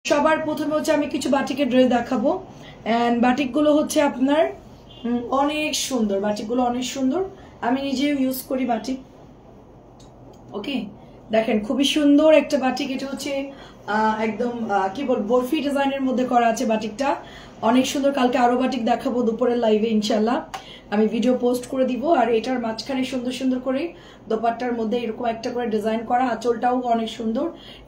সবার প্রথমে হচ্ছে আমি কিছু বাটিকের ড্রেস দেখাবো এন্ড বাটিকগুলো হচ্ছে আপনার অনেক সুন্দর, বাটিকগুলো অনেক সুন্দর। আমি নিজেও ইউজ করি বাটিক। ওকে, দেখেন খুবই সুন্দর একটা বাটিক। এটা হচ্ছে একদম কি বল বরফি ডিজাইনের মধ্যে করা আছে বাটিকটা, অনেক সুন্দর। কালকে আরো বাটিক দেখাবো দুপুরের লাইভে ইনশাল্লাহ, আমি ভিডিও পোস্ট করে দিব। আর এটার মাঝখানে সুন্দর সুন্দর করে দোপাট্টার মধ্যে এরকম একটা করে ডিজাইন করা, আঁচলটাও অনেক সুন্দর।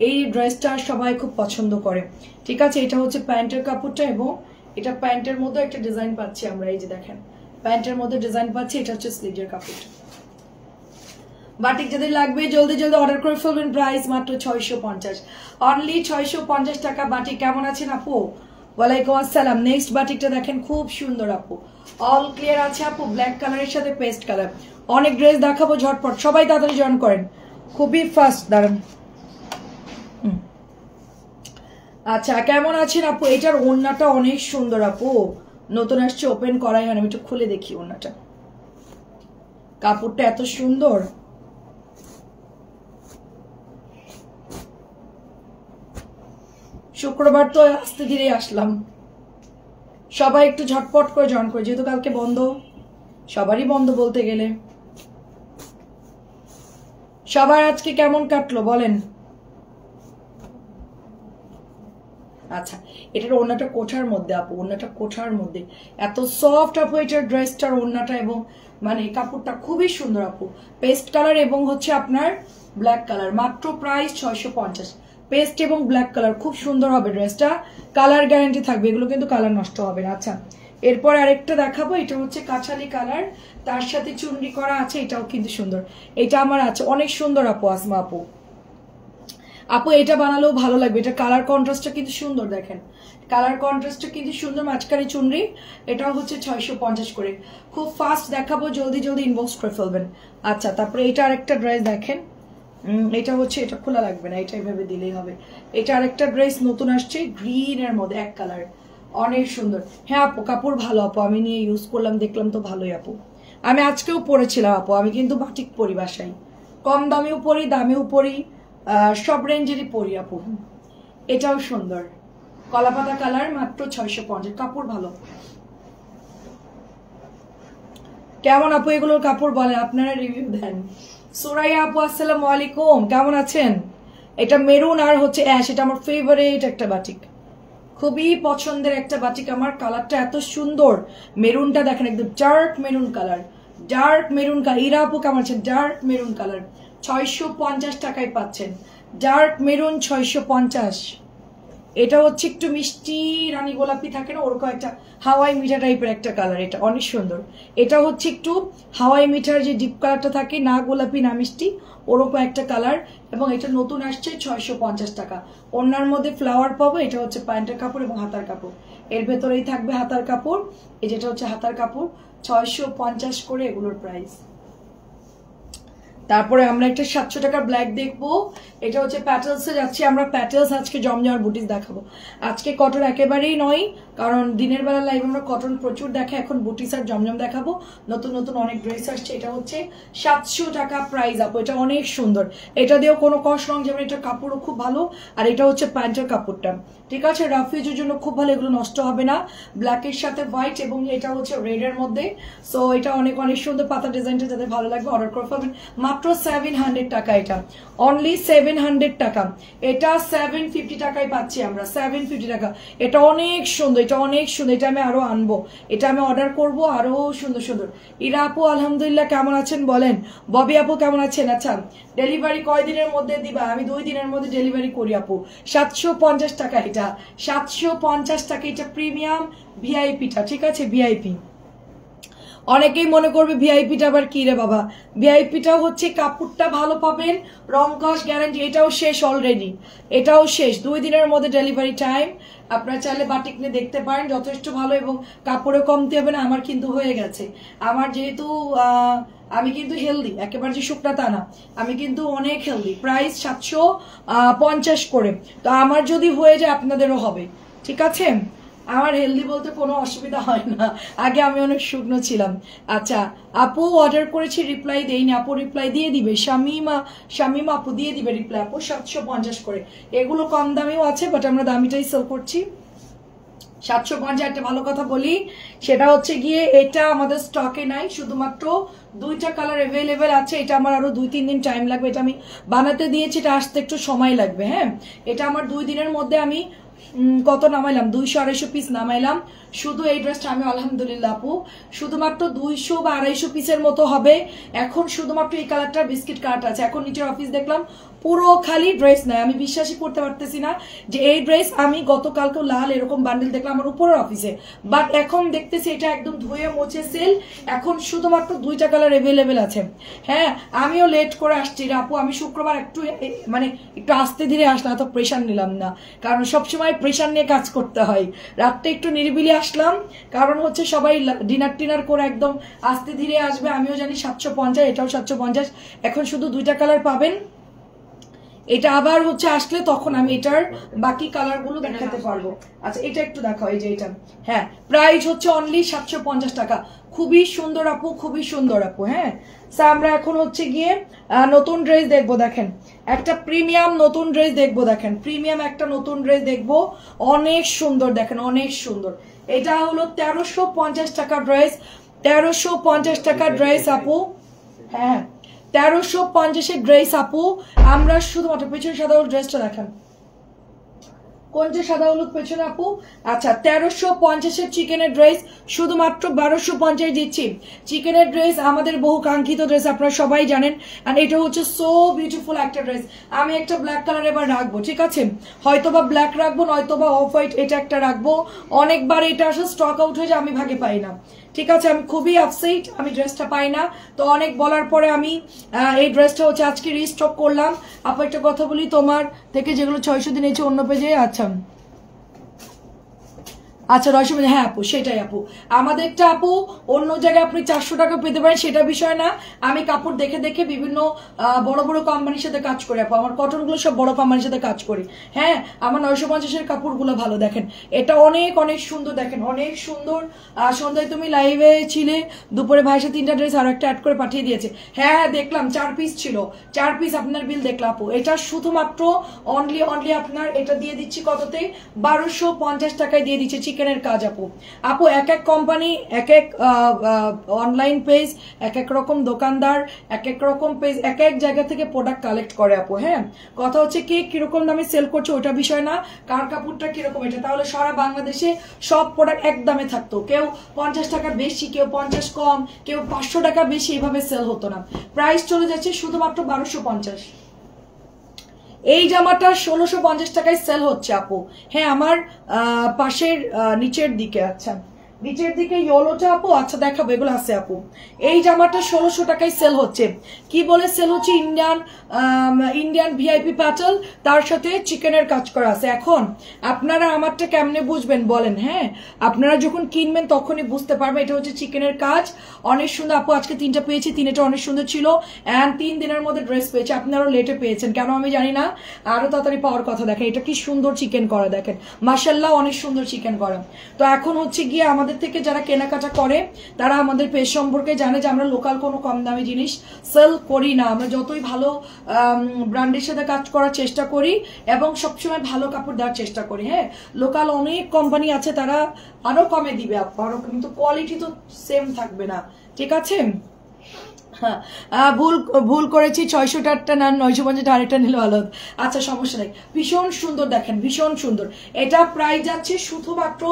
এই ড্রেসটা সবাই খুব পছন্দ করে, ঠিক আছে। এটা হচ্ছে প্যান্টের কাপড়টা এবং এটা প্যান্টের মধ্যে একটা ডিজাইন পাচ্ছি আমরা, এই যে দেখেন প্যান্টের মধ্যে ডিজাইন পাচ্ছি। এটা হচ্ছে স্লিভের কাপড়টা। বাটিক যাদের লাগবে জলদি জলদি অর্ডার করে ফেলবেন। প্রাইস মাত্র 650, অনলি 650 টাকা বাটিক। কেমন আছেন আপু? ওয়ালাইকুম আসসালাম। নেক্সট বাটিকটা দেখেন, খুব সুন্দর আপু, অল ক্লিয়ার আছে আপু, ব্ল্যাক কালারের সাথে পেস্ট কালার। অনেক ড্রেস দেখাবো ঝটপট, সবাই তাড়াতাড়ি জয়েন করেন, খুবই ফাস্ট। দাঁড়ান, আচ্ছা কেমন আছেন আপু? এটার ওড়নাটা অনেক সুন্দর আপু, নতুন আসছে, ওপেন করাই হয়। আমি একটু খুলে দেখি ওড়নাটা, কাপড়টা এত সুন্দর। শুক্রবার তো আস্তে ধীরে আসলাম, সবাই একটু ঝটপট করে জয়েন করে, যেহেতু কালকে বন্ধ, সবারই বন্ধ বলতে গেলে। সবার আজকে কেমন কাটলো বলেন? আচ্ছা, এটার ওড়নাটা কোঠার মধ্যে আপু, ওড়নাটা কোঠার মধ্যে এত সফট আপু এটার ড্রেসটার ওড়নাটা, এবং মানে কাপড়টা খুবই সুন্দর আপু, পেস্ট কালার এবং হচ্ছে আপনার ব্ল্যাক কালার। মাত্র প্রাইস 650, পেস্ট এবং ব্ল্যাক কালার, খুব সুন্দর হবে ড্রেসটা, কালার গ্যারান্টি থাকবে, এগুলো কিন্তু কালার নষ্ট হবে না। আচ্ছা, এরপর আরেকটা দেখাবো, এটা হচ্ছে কাঁঠালি কালার, তার সাথে চুনরি করা আছে, এটাও কিন্তু সুন্দর। এটা আমার আছে, অনেক সুন্দর আপু, আসমা আপু। আপু এটা বানালেও ভালো লাগবে, এটা কালার কন্ট্রাস্টটা কিন্তু সুন্দর, দেখেন কালার কন্ট্রাস্টটা কিন্তু সুন্দর, মাঝখানে চুনরি। এটাও হচ্ছে 650 করে। খুব ফাস্ট দেখাবো, জলদি জলদি ইনবক্স করে ফেলবেন। আচ্ছা, তারপরে এটা আরেকটা ড্রেস দেখেন, এটা হচ্ছে, এটা খোলা লাগবে না, এটা এইভাবে দিলেই হবে। এটা আরেকটা ড্রেস নতুন আসছে, গ্রিন এর মধ্যে এক কালার, অনেক সুন্দর। হ্যাঁ আপু, কাপড় ভালো আপু, আমি নিয়ে ইউজ করলাম, দেখলাম তো ভালোই আপু। আমি আজকেও পরেছিলাম আপু, আমি কিন্তু বাটিক পরি বাসায়, কম দামেও পরি, দামেও পরি, সব রেঞ্জেরই পরি আপু। এটাও সুন্দর, কলাপাতা কালার, মাত্র 650, কাপড় ভালো। কেমন আপু এগুলোর কাপড় বলেন, আপনারা রিভিউ দেন। সুরাইয়া আপু আসসালামু আলাইকুম, কেমন আছেন? এটা মেরুন আর হচ্ছে অ্যাশ, এটা আমার ফেভারিট একটা বাটিক, খুবই পছন্দের একটা বাটিক আমার। কালারটা এত সুন্দর, মেরুনটা দেখেন একদম dark maroon colour, dark maroon colour. Ira আপু কেমন আছেন? ডার্ক মেরুন কালার 650 টাকায় পাচ্ছেন, ডার্ক মেরুন 650। এটা হচ্ছে একটু মিষ্টি রানী গোলাপি থাকে না, ওরকম একটা হাওয়াই মিঠা টাইপের একটা কালার, এটা অনেক সুন্দর। এটা হচ্ছে একটু হাওয়াই মিঠার যে ডিপ কালারটা থাকে, না গোলাপি না মিষ্টি, ওরকম একটা কালার। এবং এটা নতুন আসছে 650 টাকা। ওড়নার মধ্যে ফ্লাওয়ার পাবো, এটা হচ্ছে প্যান্টের কাপড় এবং হাতার কাপড়, এর ভেতরেই থাকবে হাতার কাপড়। এই যেটা হচ্ছে হাতার কাপড়, 650 করে এগুলোর প্রাইস। তারপরে আমরা একটা 700 টাকার ব্ল্যাক দেখবো, এটা হচ্ছে প্যাটেলসে যাচ্ছি আমরা। প্যাটেলস আজকে জমজমার বুটিস দেখাবো, আজকে কটন একেবারেই নয়, কারণ দিনের বেলা লাইভ আমরা কটন প্রচুর দেখা, এখন বুটিস আর জমজম দেখাবো। নতুন নতুন অনেক ড্রেস আসছে। এটা হচ্ছে 700 টাকা প্রাইস আপু, এটা অনেক সুন্দর, এটা দিয়েও কোনো কষ্ট রং যাবে, এটা কাপড়ও খুব ভালো। আর এটা হচ্ছে প্যান্টের কাপড়টা, ঠিক আছে, রাফিউজের জন্য খুব ভালো, এগুলো নষ্ট হবে না। ব্ল্যাকের সাথে হোয়াইট এবং এটা হচ্ছে রেড এর মধ্যে। সো এটা অনেক অনেক সুন্দর, পাতা ডিজাইনটা যাদের ভালো লাগবে অর্ডার করে ফেলবেন। মাত্র 700 টাকা, এটা অনলি 700 টাকা। এটা 750 টাকায় পাচ্ছি আমরা, 750 টাকা। এটা অনেক সুন্দর, এটা অনেক সুন্দর, এটা আমি আরো আনবো, এটা আমি অর্ডার করব আরো সুন্দর সুন্দর। ইরা আপু আলহামদুলিল্লাহ, কেমন আছেন বলেন? ববি আপু কেমন আছেন? আচ্ছা, ডেলিভারি কয় দিনের মধ্যে দিবা? আমি 2 দিনের মধ্যে ডেলিভারি করি আপু। 750 টাকা এটা, 750 টাকা। এটা প্রিমিয়াম ভিআইপিটা, ঠিক আছে, ভিআইপি। অনেকেই মনে করবে ভিআইপিটা আবার কি রে বাবা, ভিআইপিটাও হচ্ছে কাপড়টা ভালো পাবেন, রং কস গ্যারান্টি। এটাও শেষ অলরেডি, এটাও শেষ, 2 দিনের মধ্যে ডেলিভারি টাইম। আপনারা চাইলে বাটিক নিয়ে দেখতে পারেন, যথেষ্ট ভালো, এবং কাপড়ে কমতে হবে না। আমার কিন্তু হয়ে গেছে, আমার যেহেতু আমি কিন্তু হেলদি, একেবারে যে শুকনা তা না, আমি কিন্তু অনেক হেলদি। প্রাইস 750 করে, তো আমার যদি হয়ে যায় আপনাদেরও হবে, ঠিক আছে। আমার হেলদি বলতে কোনো অসুবিধা হয় না, আগে আমি অনেক শুকনো ছিলাম। আচ্ছা আপু অর্ডার করেছি রিপ্লাই দেইনি, আপু রিপ্লাই দিয়ে দিবে, শামিমা আপু দিয়ে দিবে রিপ্লাই আপু। 750 করে, এগুলো কম দামেও আছে বাট আমরা দামিটাই সেল করছি। 750। একটা ভালো কথা বলি, সেটা হচ্ছে গিয়ে এটা আমাদের স্টকে নাই, শুধুমাত্র 2টা কালার অ্যাভেলেবেল আছে। এটা আমার আরো 2-3 দিন টাইম লাগবে, এটা আমি বানাতে দিয়েছি, এটা আসতে একটু সময় লাগবে। হ্যাঁ, এটা আমার 2 দিনের মধ্যে আমি কত নামাইলাম, 200-250 পিস নামাইলাম শুধু এই ড্রেসটা আমি। আলহামদুলিল্লাহ আপু, শুধুমাত্র 200 বা 250 পিসের মতো হবে এখন। শুধুমাত্র এই কালারটা বিস্কিট কালারটা আছে। এখন নিচের অফিস দেখলাম পুরো খালি ড্রেস নাই, আমি বিশ্বাসই করতে পারতেছি না যে এই ড্রেস আমি গতকালকেও লাল এরকম বান্ডেল দেখলাম আমার উপরের অফিসে, বাট এখন দেখতেছি এটা একদম ধুয়ে মুছে সেল। এখন শুধুমাত্র 2টা কালার অ্যাভেলেবেল আছে। হ্যাঁ, আমিও লেট করে আসছি আপু, আমি শুক্রবার একটু মানে একটু আস্তে ধীরে আসলাম, তো প্রেশার নিলাম না, কারণ সবসময় প্রেশার নিয়ে কাজ করতে হয়। রাতটা একটু নিরিবিলি আসলাম, কারণ হচ্ছে সবাই ডিনার টিনার করে একদম আস্তে ধীরে আসবে। আমিও জানি 750, এটাও 750। এখন শুধু 2টা কালার পাবেন, এটা আবার হচ্ছে আসলে তখন আমি এটার বাকি কালার গুলো দেখাতে পারবো। আচ্ছা এটা একটু দেখাও, এই যে এটা, হ্যাঁ প্রাইস হচ্ছে অনলি 750 টাকা। খুবই সুন্দর আপু, খুবই সুন্দর আপু। হ্যাঁ, আমরা এখন হচ্ছে গিয়ে নতুন ড্রেস দেখবো। দেখেন একটা প্রিমিয়াম নতুন ড্রেস দেখবো, দেখেন প্রিমিয়াম একটা নতুন ড্রেস দেখবো, অনেক সুন্দর, দেখেন অনেক সুন্দর। এটা হলো 1350 টাকা ড্রেস, 1350 টাকা ড্রেস আপু। হ্যাঁ 1350 ড্রেস আপু। আমরা শুধুমাত্র পেছনে সাদা হলুদ ড্রেসটা দেখেন, কোন যে সাদা হলুদ পেছনে আপু। আচ্ছা 1350 চিকেনের ড্রেস শুধুমাত্র 1250 দিচ্ছি। চিকেনের ড্রেস আমাদের বহু কাঙ্ক্ষিত ড্রেস, আপনারা সবাই জানেন। আর এটা হচ্ছে সো বিউটিফুল একটা ড্রেস। আমি একটা ব্ল্যাক কালার এবার রাখবো, ঠিক আছে, হয়তোবা ব্ল্যাক রাখবো, নয়তোবা অফ হোয়াইট, এটা একটা রাখবো। অনেকবার এটা আসলে স্টক আউট হয়ে যায়, আমি ভাগে পাই না, ঠিক আছে, আমি খুবই আপসেট, আমি ড্রেসটা পাই না। তো অনেক বলার পরে আমি এই ড্রেসটা হচ্ছে আজকে রিস্টক করলাম। আপু একটা কথা বলি, তোমার থেকে যেগুলো 600 দিন এসে অন্য পেজে, আচ্ছা আচ্ছা 900, হ্যাঁ আপু সেটাই আপু। আমাদেরটা আপু অন্য জায়গায় আপনি 400 টাকা পেতে পারেন, সেটা বিষয় না। আমি কাপড় দেখে দেখে বিভিন্ন বড় বড় কোম্পানির সাথে কাজ করি আপু, আমার কটনগুলো সব বড় কোম্পানির সাথে কাজ করি। হ্যাঁ, আমার 950-এর কাপড়গুলো ভালো। দেখেন এটা অনেক অনেক সুন্দর, দেখেন অনেক সুন্দর। সন্ধ্যায় তুমি লাইভে ছিলে, দুপুরে ভাইসা 3টা ড্রেস আর একটা অ্যাড করে পাঠিয়ে দিয়েছে। হ্যাঁ হ্যাঁ দেখলাম, 4 পিস ছিল, 4 পিস আপনার বিল দেখলাম আপু। এটা শুধুমাত্র অনলি আপনার এটা দিয়ে দিচ্ছি কততে, 1250 টাকায় দিয়ে দিচ্ছে। চিকেনের কাজ আপু। আপু এক এক কোম্পানি, এক এক অনলাইন পেজ, এক এক রকম দোকানদার, এক এক রকম পেজ, এক এক জায়গা থেকে প্রোডাক্ট কালেক্ট করে আপু। হ্যাঁ, কথা হচ্ছে কে কিরকম দামে সেল করছে ওটা বিষয় না, কার কাপড়টা কিরকম এটা। তাহলে সারা বাংলাদেশে সব প্রোডাক্ট এক দামে থাকতো, কেউ 50 টাকা বেশি, কেউ 50 কম, কেউ 500 টাকা বেশি, এভাবে সেল হতো না। প্রাইস চলে যাচ্ছে শুধুমাত্র 1250। এই জামাটা 1650 টাকায় সেল হচ্ছে আপু। হ্যাঁ, আমার পাশের নিচের দিকে, আচ্ছা নিচের দিকে ইয়েলোটা আপু, আচ্ছা দেখাবো, এগুলো আছে আপু। এই জামাটা 1600 টাকায় সেল হচ্ছে। কি বলে সেল হচ্ছে? ইন্ডিয়ান ভিআইপি প্যাটেল, তার সাথে চিকেনের কাজ করা আছে। এখন আপনারা আমারটা কেমনে বুঝবেন বলেন? হ্যাঁ, আপনারা যখন কিনবেন তখনই বুঝতে পারবেন। এটা হচ্ছে চিকেনের কাজ, অনেক সুন্দর আপু। আজকে 3টা পেয়েছি, 3টা অনেক সুন্দর ছিল, অ্যান্ড 3 দিনের মধ্যে ড্রেস পেয়েছি। আপনারাও লেটে পেয়েছেন, কেন আমি জানি না, আরো তাড়াতাড়ি পাওয়ার কথা। দেখেন এটা কি সুন্দর চিকেন করা, দেখেন মাশাআল্লাহ অনেক সুন্দর চিকেন করা। তো এখন হচ্ছে গিয়ে আমাদের থেকে যারা কেনাকাটা করে তারা আমাদের পেজ সম্পর্কে জানে যে আমরা লোকাল কোনো কম দামি জিনিস সেল করি না। আমরা যতই ভালো ব্র্যান্ডের সাথে কাজ করার চেষ্টা করি এবং সবসময় ভালো কাপড় দেওয়ার চেষ্টা করি। হ্যাঁ, লোকাল অনেক কোম্পানি আছে, তারা আরো কমে দিবে আরো, কিন্তু কোয়ালিটি তো সেম থাকবে না, ঠিক আছে। ভুল করেছি, 600টারটা না 950 আরেকটা নিলে ভালো হতো। আচ্ছা সমস্যা নেই, ভীষণ সুন্দর, দেখেন ভীষণ সুন্দর। এটা প্রাইস যাচ্ছে শুধুমাত্র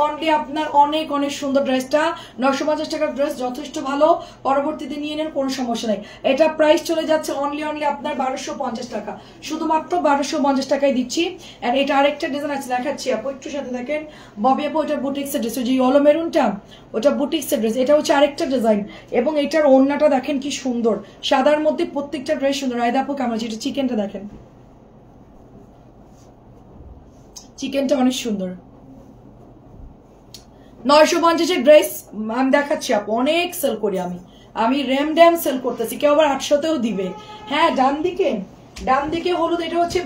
অনলি আপনার অনেক অনেক সুন্দর ড্রেসটা 950 টাকার ড্রেস, যথেষ্ট ভালো। পরবর্তীতে নিয়ে নেন, কোনো সমস্যা নেই। এটা প্রাইস চলে যাচ্ছে অনলি আপনার 1250 টাকা, শুধুমাত্র 1250 টাকায় দিচ্ছি। আর এটা আরেকটা ডিজাইন আছে, দেখাচ্ছি আপু একটু সাথে দেখেন। ববি আপু ওটা বুটিক্সের ড্রেস, ওই যে ইয়েলো মেরুনটা ওটা বুটিক্সের ড্রেস। এটা হচ্ছে আরেকটা ডিজাইন, এবং এটার ওড়নাটা দেখেন কি সুন্দর, সাদার মধ্যে প্রত্যেকটা ড্রেস সুন্দর। আয়দা আপু কেমন আছে? এটা চিকেনটা দেখেন, চিকেনটা অনেক সুন্দর। 950 ড্রেস আমি দেখাচ্ছি আপু, অনেক সেল করি আমি র্যাম ড্যাম সেল করতেছি, কেউ আবার 800তেও দিবে। হ্যাঁ ডান দিকে ডান দিকে হলুদ, এটা হচ্ছে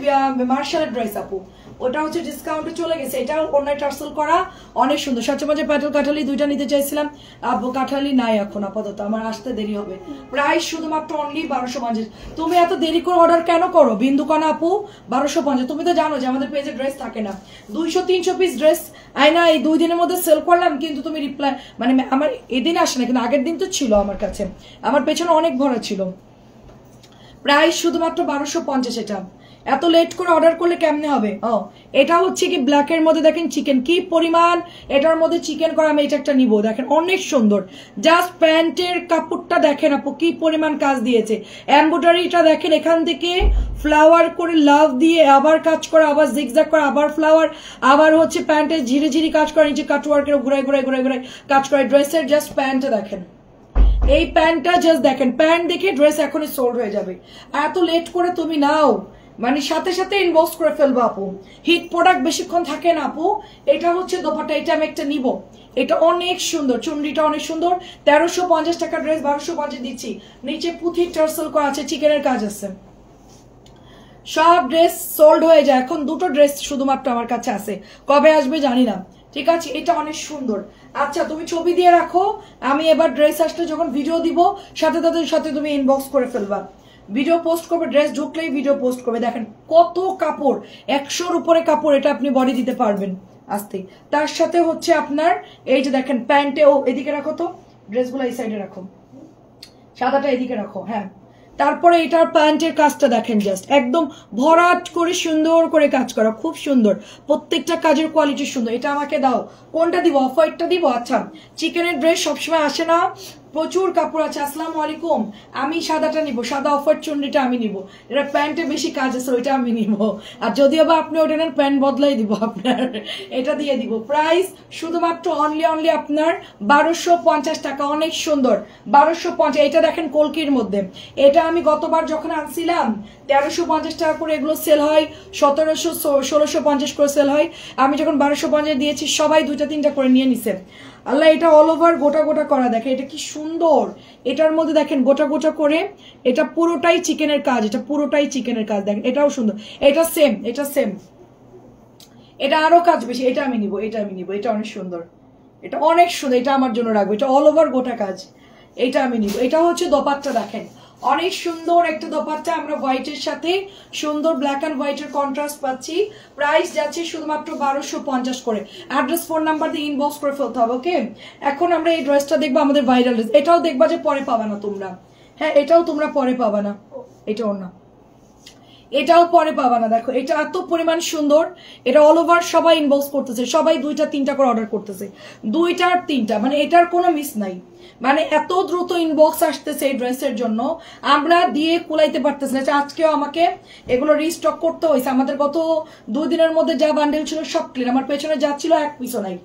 মার্শালের ড্রেস আপু, ওটা হচ্ছে ডিসকাউন্টে চলে গেছে। এটা অনলাইন টার্সেল করা, অনেক সুন্দর। সবচেয়ে প্যাটেল কাঠালি দুইটা নিতে চাইছিলাম, আব্বু কাঠালি নাই এখন আপাতত, আমার আসতে দেরি হবে। প্রাইস শুধুমাত্র অনলি 1250। তুমি এত দেরি করে অর্ডার কেন করো বিন্দুকণা আপু? 1250। তুমি তো জানো যে আমাদের পেজে ড্রেস থাকে না, 200-300 পিস ড্রেস আয়না এই 2 দিনের মধ্যে সেল করলাম, কিন্তু তুমি রিপ্লাই মানে আমার এদিন আসে না, কিন্তু আগের দিন তো ছিল আমার কাছে, আমার পেছনে অনেক ভরা ছিল। প্রাইস শুধুমাত্র 1250। এটা এত লেট করে অর্ডার করলে কেমনে হবে? এটা হচ্ছে কি ব্ল্যাকের মধ্যে দেখেন চিকেন, কি পরিমাণ এটার মধ্যে চিকেন করা। আমি এটা একটা নিব, দেখেন অনেক সুন্দর। জাস্ট প্যান্টের কাপড়টা দেখেন আপু কি পরিমাণ কাজ দিয়েছে, এমব্রয়ডারিটা দেখেন, এখান থেকে ফ্লাওয়ার করে লাভ দিয়ে আবার কাজ করা, আবার জিগজ্যাগ করা, আবার ফ্লাওয়ার, আবার হচ্ছে প্যান্টে ঝিরে ঝিরি কাজ করা, নিচে কাটওয়ার্কের ঘুরাই ঘুরাই ঘুরাই ঘুরাই কাজ করে। ড্রেসের জাস্ট প্যান্টটা দেখেন, এই প্যান্টটা জাস্ট দেখেন, প্যান্ট দেখে ড্রেস এখনই সোল্ড হয়ে যাবে। এত লেট করে তুমি নাও, মানে সাথে সাথে ইনবক্স করে ফেলবো আপু, হিট প্রোডাক্ট বেশিক্ষণ থাকে না আপু। এটা হচ্ছে দোপাট্টা, এটা আমি একটা নিব, এটা অনেক সুন্দর, চুনরিটা অনেক সুন্দর। 1350 টাকা ড্রেস 1250 দিচ্ছি। নিচে পুঁথি টার্সেল করা আছে, চিকেনের কাজ আছে। সব ড্রেস সোল্ড হয়ে যায়, এখন দুটো ড্রেস শুধুমাত্র আমার কাছে আছে, কবে আসবে জানি না। ঠিক আছে, এটা অনেক সুন্দর। আচ্ছা তুমি ছবি দিয়ে রাখো, আমি এবার ড্রেস আসলে যখন ভিডিও দিব সাথে সাথে তুমি ইনবক্স করে ফেলবা, ভিডিও পোস্ট করবে, ড্রেস ঢুকলেই ভিডিও পোস্ট করবে। দেখেন কত কাপড়, 100-র উপরে কাপড়, এটা আপনি বডি দিতে পারবেন আস্তে। তার সাথে হচ্ছে আপনার এই যে দেখেন প্যান্টেও, এদিকে রাখো তো ড্রেসগুলো, এই সাইডে রাখো, সাদাটা এদিকে রাখো, হ্যাঁ। তারপরে এটার প্যান্টের কাজটা দেখেন, জাস্ট একদম ভরাট করে সুন্দর করে কাজ করা, খুব সুন্দর। প্রত্যেকটা কাজের কোয়ালিটি সুন্দর। এটা আমাকে দাও, কোনটা দিব? অফ হোয়াইটটা দিব? আচ্ছা, চিকেনের ড্রেস সবসময় আসে না, প্রচুর কাপড় আছে। আসসালামু আলাইকুম, আমি সাদাটা নিব, সাদা অফার চুন্ডিটা আমি নিব, এটা প্যান্টে বেশি কাজ আছে, ওইটা আমি নিব। আর যদিও বা আপনি ওটা নেন, প্যান্ট বদলাই দিব আপনার, এটা দিয়ে দিব। প্রাইস শুধুমাত্র অনলি আপনার 1250 টাকা, অনেক সুন্দর 1250। এটা দেখেন কলকির মধ্যে, এটা আমি গতবার যখন আনছিলাম 1350 টাকা করে এগুলো সেল হয়, 1700-1650 করে সেল হয়। আমি যখন 1250 দিয়েছি, সবাই 2-3টা করে নিয়ে নিছে। আল্লাহ, এটা অল ওভার গোটা গোটা করা, দেখেন এটা কি সুন্দর। এটার মধ্যে দেখেন গোটা গোটা করে, এটা পুরোটাই চিকেনের কাজ, এটা পুরোটাই চিকেনের কাজ। দেখেন এটাও সুন্দর, এটা সেম, এটা সেম, এটা আরো কাজ বেশি। এটা আমি নিব, এটা আমি নিব, এটা অনেক সুন্দর, এটা অনেক সুন্দর, এটা আমার জন্য রাখবো, এটা অল ওভার গোটা কাজ, এটা আমি নিব। এটা হচ্ছে দোপাট্টা, দেখেন অনেক সুন্দর একটা দোপাট্টা, আমরা হোয়াইটের সাথে সুন্দর ব্ল্যাক অ্যান্ড হোয়াইটের কন্ট্রাস্ট পাচ্ছি। প্রাইস যাচ্ছে শুধুমাত্র 1250 করে। অ্যাড্রেস, ফোন নাম্বার দিয়ে ইনবক্স করে ফেলতে হবে, ওকে। এখন আমরা এই ড্রেসটা দেখবো, আমাদের ভাইরাল ড্রেস। এটাও দেখবা যে পরে পাবা না তোমরা, হ্যাঁ এটাও তোমরা পরে পাবা না, এটাও না, এটাও পরে পাবা না। দেখো এটা এত পরিমাণ সুন্দর, এটা অল ওভার সবাই ইনবক্স করতেছে, সবাই 2-3টা করে অর্ডার করতেছে, 2-3টা, মানে এটার কোনো মিস নাই। মানে এত দ্রুত ইনবক্স আসতেছে এই ড্রেসের জন্য, আমরা দিয়ে কুলাইতে পারতেছি না। আজকেও আমাকে এগুলো রিস্টক করতে হয়েছে। আমাদের গত 2 দিনের মধ্যে যা বান্ডেল ছিল সব ক্লিন, আমার পেছনে যা ছিল এক পিসও নাই,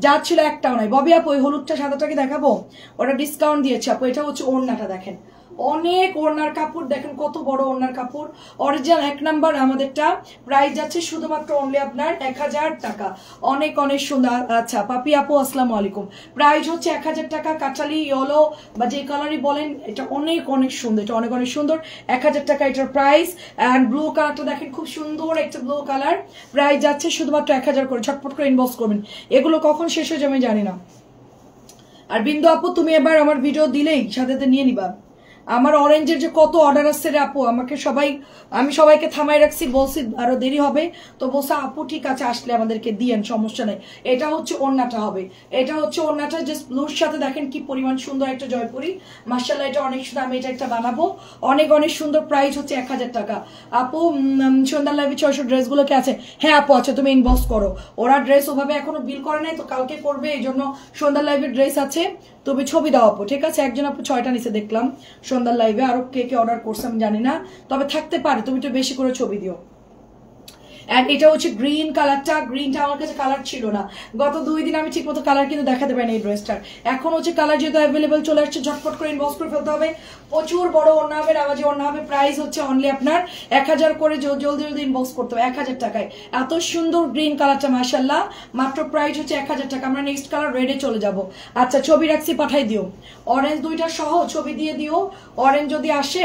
যা ছিল একটাও নাই। ববি আপু ওই হলুদটা সাদাটাকে দেখাবো, ওটা ডিসকাউন্ট দিয়েছে আপু। এটা হচ্ছে ওড়নাটা, দেখেন অনেক ওড়নার কাপড়, দেখেন কত বড় ওড়নার কাপড়, অরিজিনাল 1 নাম্বার আমাদেরটা। প্রাইস যাচ্ছে শুধুমাত্র অনলি আপনার 1000 টাকা, অনেক অনেক সুন্দর। আচ্ছা পাপি আপু আসসালামু আলাইকুম, প্রাইস হচ্ছে 1000 টাকা। কাঁচালি ইয়েলো বা যে কালারই বলেন, এটা অনেক অনেক সুন্দর, এটা অনেক অনেক সুন্দর, 1000 টাকা এটার প্রাইস। অ্যান্ড ব্লু কালারটা দেখেন, খুব সুন্দর একটা ব্লু কালার, প্রাইস যাচ্ছে শুধুমাত্র 1000 করে। ঝটপট করে ইনবক্স করবেন, এগুলো কখন শেষ হয়ে যাবে আমি জানি না। আর বিন্দু আপু তুমি এবার আমার ভিডিও দিলেই সাথে নিয়ে নিবা। আমার অরেঞ্জের যে কত অর্ডার আসছে রে আপু, আমাকে আমি সবাইকে থামাই রাখছি, বলছি আরো দেরি হবে, তো বলছে আপু ঠিক আছে আসলে আমাদেরকে দিয়েন, সমস্যা নেই। এটা হচ্ছে ওড়নাটা হবে, এটা হচ্ছে ওড়নাটা, জাস্ট ব্লুর সাথে দেখেন কি পরিমাণ সুন্দর একটা জয়পুরি, মাশাআল্লাহ এটা অনেক সুন্দর। আমি এটা একটা বানাবো, অনেক অনেক সুন্দর। প্রাইস হচ্ছে 1000 টাকা। আপু সন্ধ্যার লাইভে 600 ড্রেসগুলো কি আছে? হ্যাঁ আপু আছে, তুমি ইনবক্স করো। ওরা ড্রেস ওভাবে এখনো বিল করে নাই, তো কালকে করবে, এই জন্য সন্ধ্যার লাইভে ড্রেস আছে, তুমি ছবি দাও আপু, ঠিক আছে। একজন আপু 6টা নিচে দেখলাম সন্ধ্যার লাইভে, আরো কে কে অর্ডার করছে আমি জানি না, তবে থাকতে পারে, তুমি একটু বেশি করে ছবি দিও। এন্ড এটা হচ্ছে গ্রিন কালারটা, গ্রিনটা আমার কাছে কালার ছিল না, গত 2 দিন আমি ঠিক মতো কালার কিন্তু দেখাতে পারিনি এই ড্রেসটার। এখন হচ্ছে কালার যেহেতু অ্যাভেলেবেল চলে আসছে, ঝটপট করে ইনবক্স করে ফেলতে হবে। প্রচুর বড় ওড়না হবে, নামাজি ওড়না হবে। প্রাইস হচ্ছে অনলি আপনার 1000 করে, জলদি ইনবক্স করতে হবে 1000 টাকায়। এত সুন্দর গ্রিন কালারটা মাশাআল্লাহ, মাত্র প্রাইস হচ্ছে 1000 টাকা। আমরা নেক্সট কালার রেডে চলে যাব। আচ্ছা ছবি রাখছি, পাঠাই দিও, অরেঞ্জ 2টা সহ ছবি দিয়ে দিও। অরেঞ্জ যদি আসে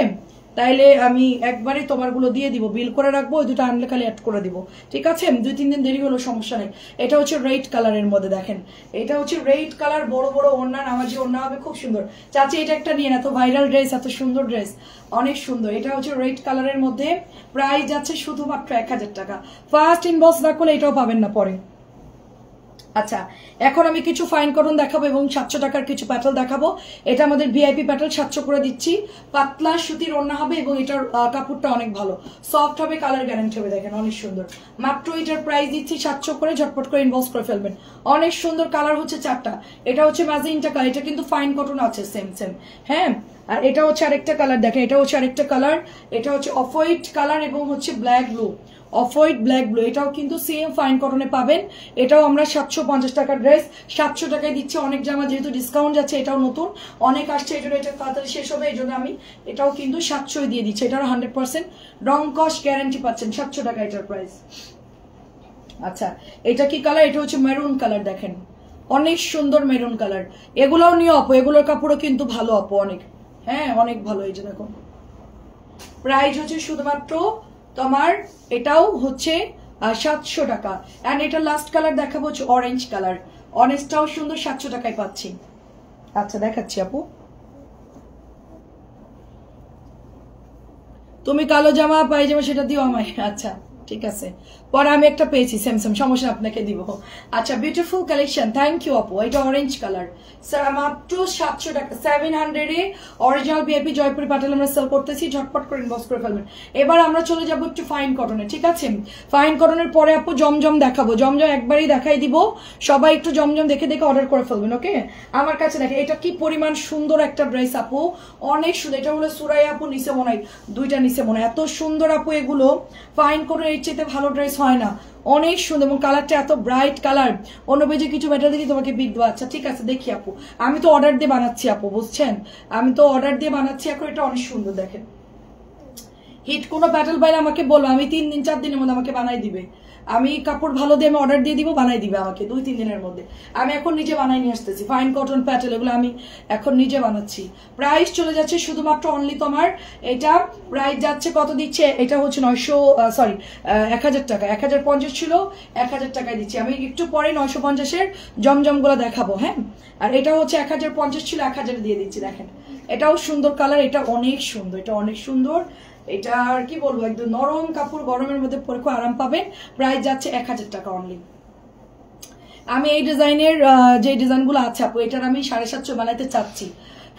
তাইলে আমি একবারে তোমারগুলো দিয়ে দিব, বিল করে রাখবো, ওই দুটো আনলে খালি অ্যাড করে দিব, ঠিক আছে? 2-3 দিন দেরি হলো সমস্যা নেই। এটা হচ্ছে রেড কালারের মধ্যে, দেখেন এটা হচ্ছে রেড কালার, বড় বড় ওড়না, নামাজি ওড়না হবে, খুব সুন্দর। চাচি এটা একটা নিয়ে না, তো ভাইরাল ড্রেস, এত সুন্দর ড্রেস, অনেক সুন্দর। এটা হচ্ছে রেড কালারের মধ্যে, প্রাইস যাচ্ছে শুধুমাত্র 1000 টাকা। ফার্স্ট ইনবক্স না করলে এটাও পাবেন না পরে। আচ্ছা, এখন আমি কিছু ফাইন কটন দেখাবো এবং 700 টাকার কিছু প্যাটেল দেখাবো। এটা আমাদের ভিআইপি প্যাটেল, 700 করে দিচ্ছি। পাতলা সুতির ওড়না হবে এবং এটার কাপড়টা অনেক ভালো, সফট হবে, কালার গ্যারান্টি হবে, দেখেন অনেক সুন্দর। মাত্র এটার প্রাইস দিচ্ছি 700 করে, ঝটপট করে ইনবক্স করে ফেলবেন। অনেক সুন্দর কালার হচ্ছে 4টা। এটা হচ্ছে ম্যাজেন্টা কালার, এটা কিন্তু ফাইন কটন আছে সেম সেম, হ্যাঁ। আর এটা হচ্ছে আরেকটা কালার, দেখেন এটা হচ্ছে আরেকটা কালার, এটা হচ্ছে অফ হোয়াইট কালার এবং হচ্ছে black blue, off white black blue, এটাও কিন্তু সেম ফাইন কটনে পাবেন। এটাও আমরা 750 টাকার ড্রেস 700 টাকায় দিচ্ছি। অনেক জামা যেহেতু ডিসকাউন্ট যাচ্ছে, এটাও নতুন, অনেক আসছে, এই জন্য এটা তাড়াতাড়ি শেষ হবে, এই জন্য আমি এটাও কিন্তু 700 দিয়ে দিচ্ছি। এটারও 100% রং কস্ট গ্যারান্টি পাচ্ছেন, 700 টাকা এটার প্রাইস। আচ্ছা, এটা কি কালার? এটা হচ্ছে মেরুন কালার, দেখেন অনেক সুন্দর মেরুন কালার। এগুলোও নিয়ে আপু, এগুলোর কাপড়ও কিন্তু ভালো আপু, অনেক, হ্যাঁ অনেক ভালো। এই যে দেখো, প্রাইস হচ্ছে শুধুমাত্র তোমার, এটাও হচ্ছে 700 টাকা। এন্ড এটা লাস্ট কালার দেখাবো হচ্ছে অরেঞ্জ কালার, অরেঞ্জটাও সুন্দর, 700 টাকায় পাচ্ছি। আচ্ছা দেখাচ্ছি আপু, তুমি কালো জামা পায়জামা সেটা দিও আমায়, আচ্ছা ঠিক আছে, পরে আমি একটা পেয়েছি সেম সেম, সমস্যা আপনাকে দিব। আচ্ছা, বিউটিফুল কালেকশন, থ্যাংক ইউ আপু। এটা অরেঞ্জ কালার, স্যার মাত্র 700 টাকা, 700 এ অরিজিনাল ভিআইপি জয়পুরি প্যাটেল আমরা সেল করতেছি, ঝটপট করে ইনবক্স করে ফেলবেন। এবার আমরা চলে যাবো একটু ফাইন কটনে, ঠিক আছে? ফাইন কটনের পরে আপু জমজম দেখাবো, জমজম একবারই দেখাই দিব, সবাই একটু জমজম দেখে দেখে অর্ডার করে ফেলবেন, ওকে? আমার কাছে দেখে এটা কি পরিমাণ সুন্দর একটা ড্রেস আপু, অনেক সুন্দর। এটা হলো সুরাই আপু, নিচে মনে হয় দুইটা, নিচে মনে হয়, এত সুন্দর আপু, এগুলো ফাইন কটন এর চেয়ে ভালো ড্রেস হয় না, অনেক সুন্দর। এবং কালারটা এত ব্রাইট কালার, অন্য পেজে কিছু মেটাল দেখি তোমাকে বিট দেবো। আচ্ছা ঠিক আছে, দেখি আপু, আমি তো অর্ডার দিয়ে বানাচ্ছি আপু, বুঝছেন, আমি তো অর্ডার দিয়ে বানাচ্ছি এখন। এটা অনেক সুন্দর, দেখেন হিট কোনো প্যাটেল পাইলে আমাকে বলবো, আমি 3 দিন 4 দিনের মধ্যে আমাকে বানাই দিবে। আমি কাপড় ভালো দিয়ে আমি অর্ডার দিয়ে দিব, বানাই দিবে আমাকে 2-3 দিনের মধ্যে। আমি এখন নিজে বানাই নিয়ে আসতেছি ফাইন কটন প্যাটেল, এগুলো আমি এখন নিজে বানাচ্ছি। প্রাইস চলে যাচ্ছে শুধুমাত্র অনলি তোমার, এটা প্রাইস যাচ্ছে কত দিচ্ছে, এটা হচ্ছে 1000 টাকা, 1050 ছিল, 1000 টাকায় দিচ্ছি। আমি একটু পরে 950-এর জমজমগুলো দেখাবো, হ্যাঁ। আর এটা হচ্ছে 1050 ছিল, 1000 দিয়ে দিচ্ছি, দেখেন এটাও সুন্দর কালার, এটা অনেক সুন্দর, এটা অনেক সুন্দর। এটা আর কি বলবো, একদম নরম কাপড়, গরমের মধ্যে পরে খুব আরাম পাবেন। প্রাইস যাচ্ছে 1000 টাকা অনলি। আমি এই ডিজাইনের যে ডিজাইনগুলো আছে আপু, এটার আমি 750 বানাইতে চাচ্ছি,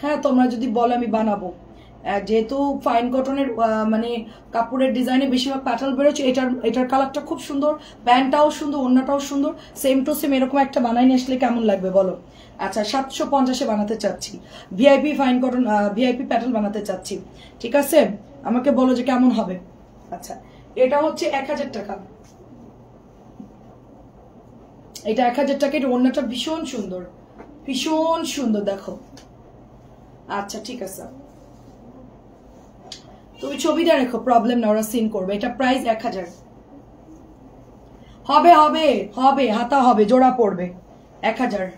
হ্যাঁ তোমরা যদি বলো আমি বানাবো। যেহেতু ফাইন কটনের মানে কাপড়ের ডিজাইনে বেশিরভাগ প্যাটার্ন বেরোচ্ছে, এটার কালারটা খুব সুন্দর, প্যান্টটাও সুন্দর, ওড়নাটাও সুন্দর, সেম টু সেম এরকম একটা বানাই নিয়ে আসলে কেমন লাগবে বলো? আচ্ছা 750-এ বানাতে চাচ্ছি, VIP fine cotton VIP pattern বানাতে চাচ্ছি, ঠিক আছে? আমাকে বলো যে কেমন হবে। আচ্ছা, এটা হচ্ছে 1000 টাকা, এটা 1000 টাকা। এটা ওড়নাটা ভীষণ সুন্দর, ভীষণ সুন্দর, দেখো। আচ্ছা ঠিক আছে, তুমি ছবিটা রেখো, প্রবলেম না, ওরা সিন করবে। এটা প্রাইস 1000 হবে, হবে হবে, হাতা হবে, জোড়া পড়বে 1000।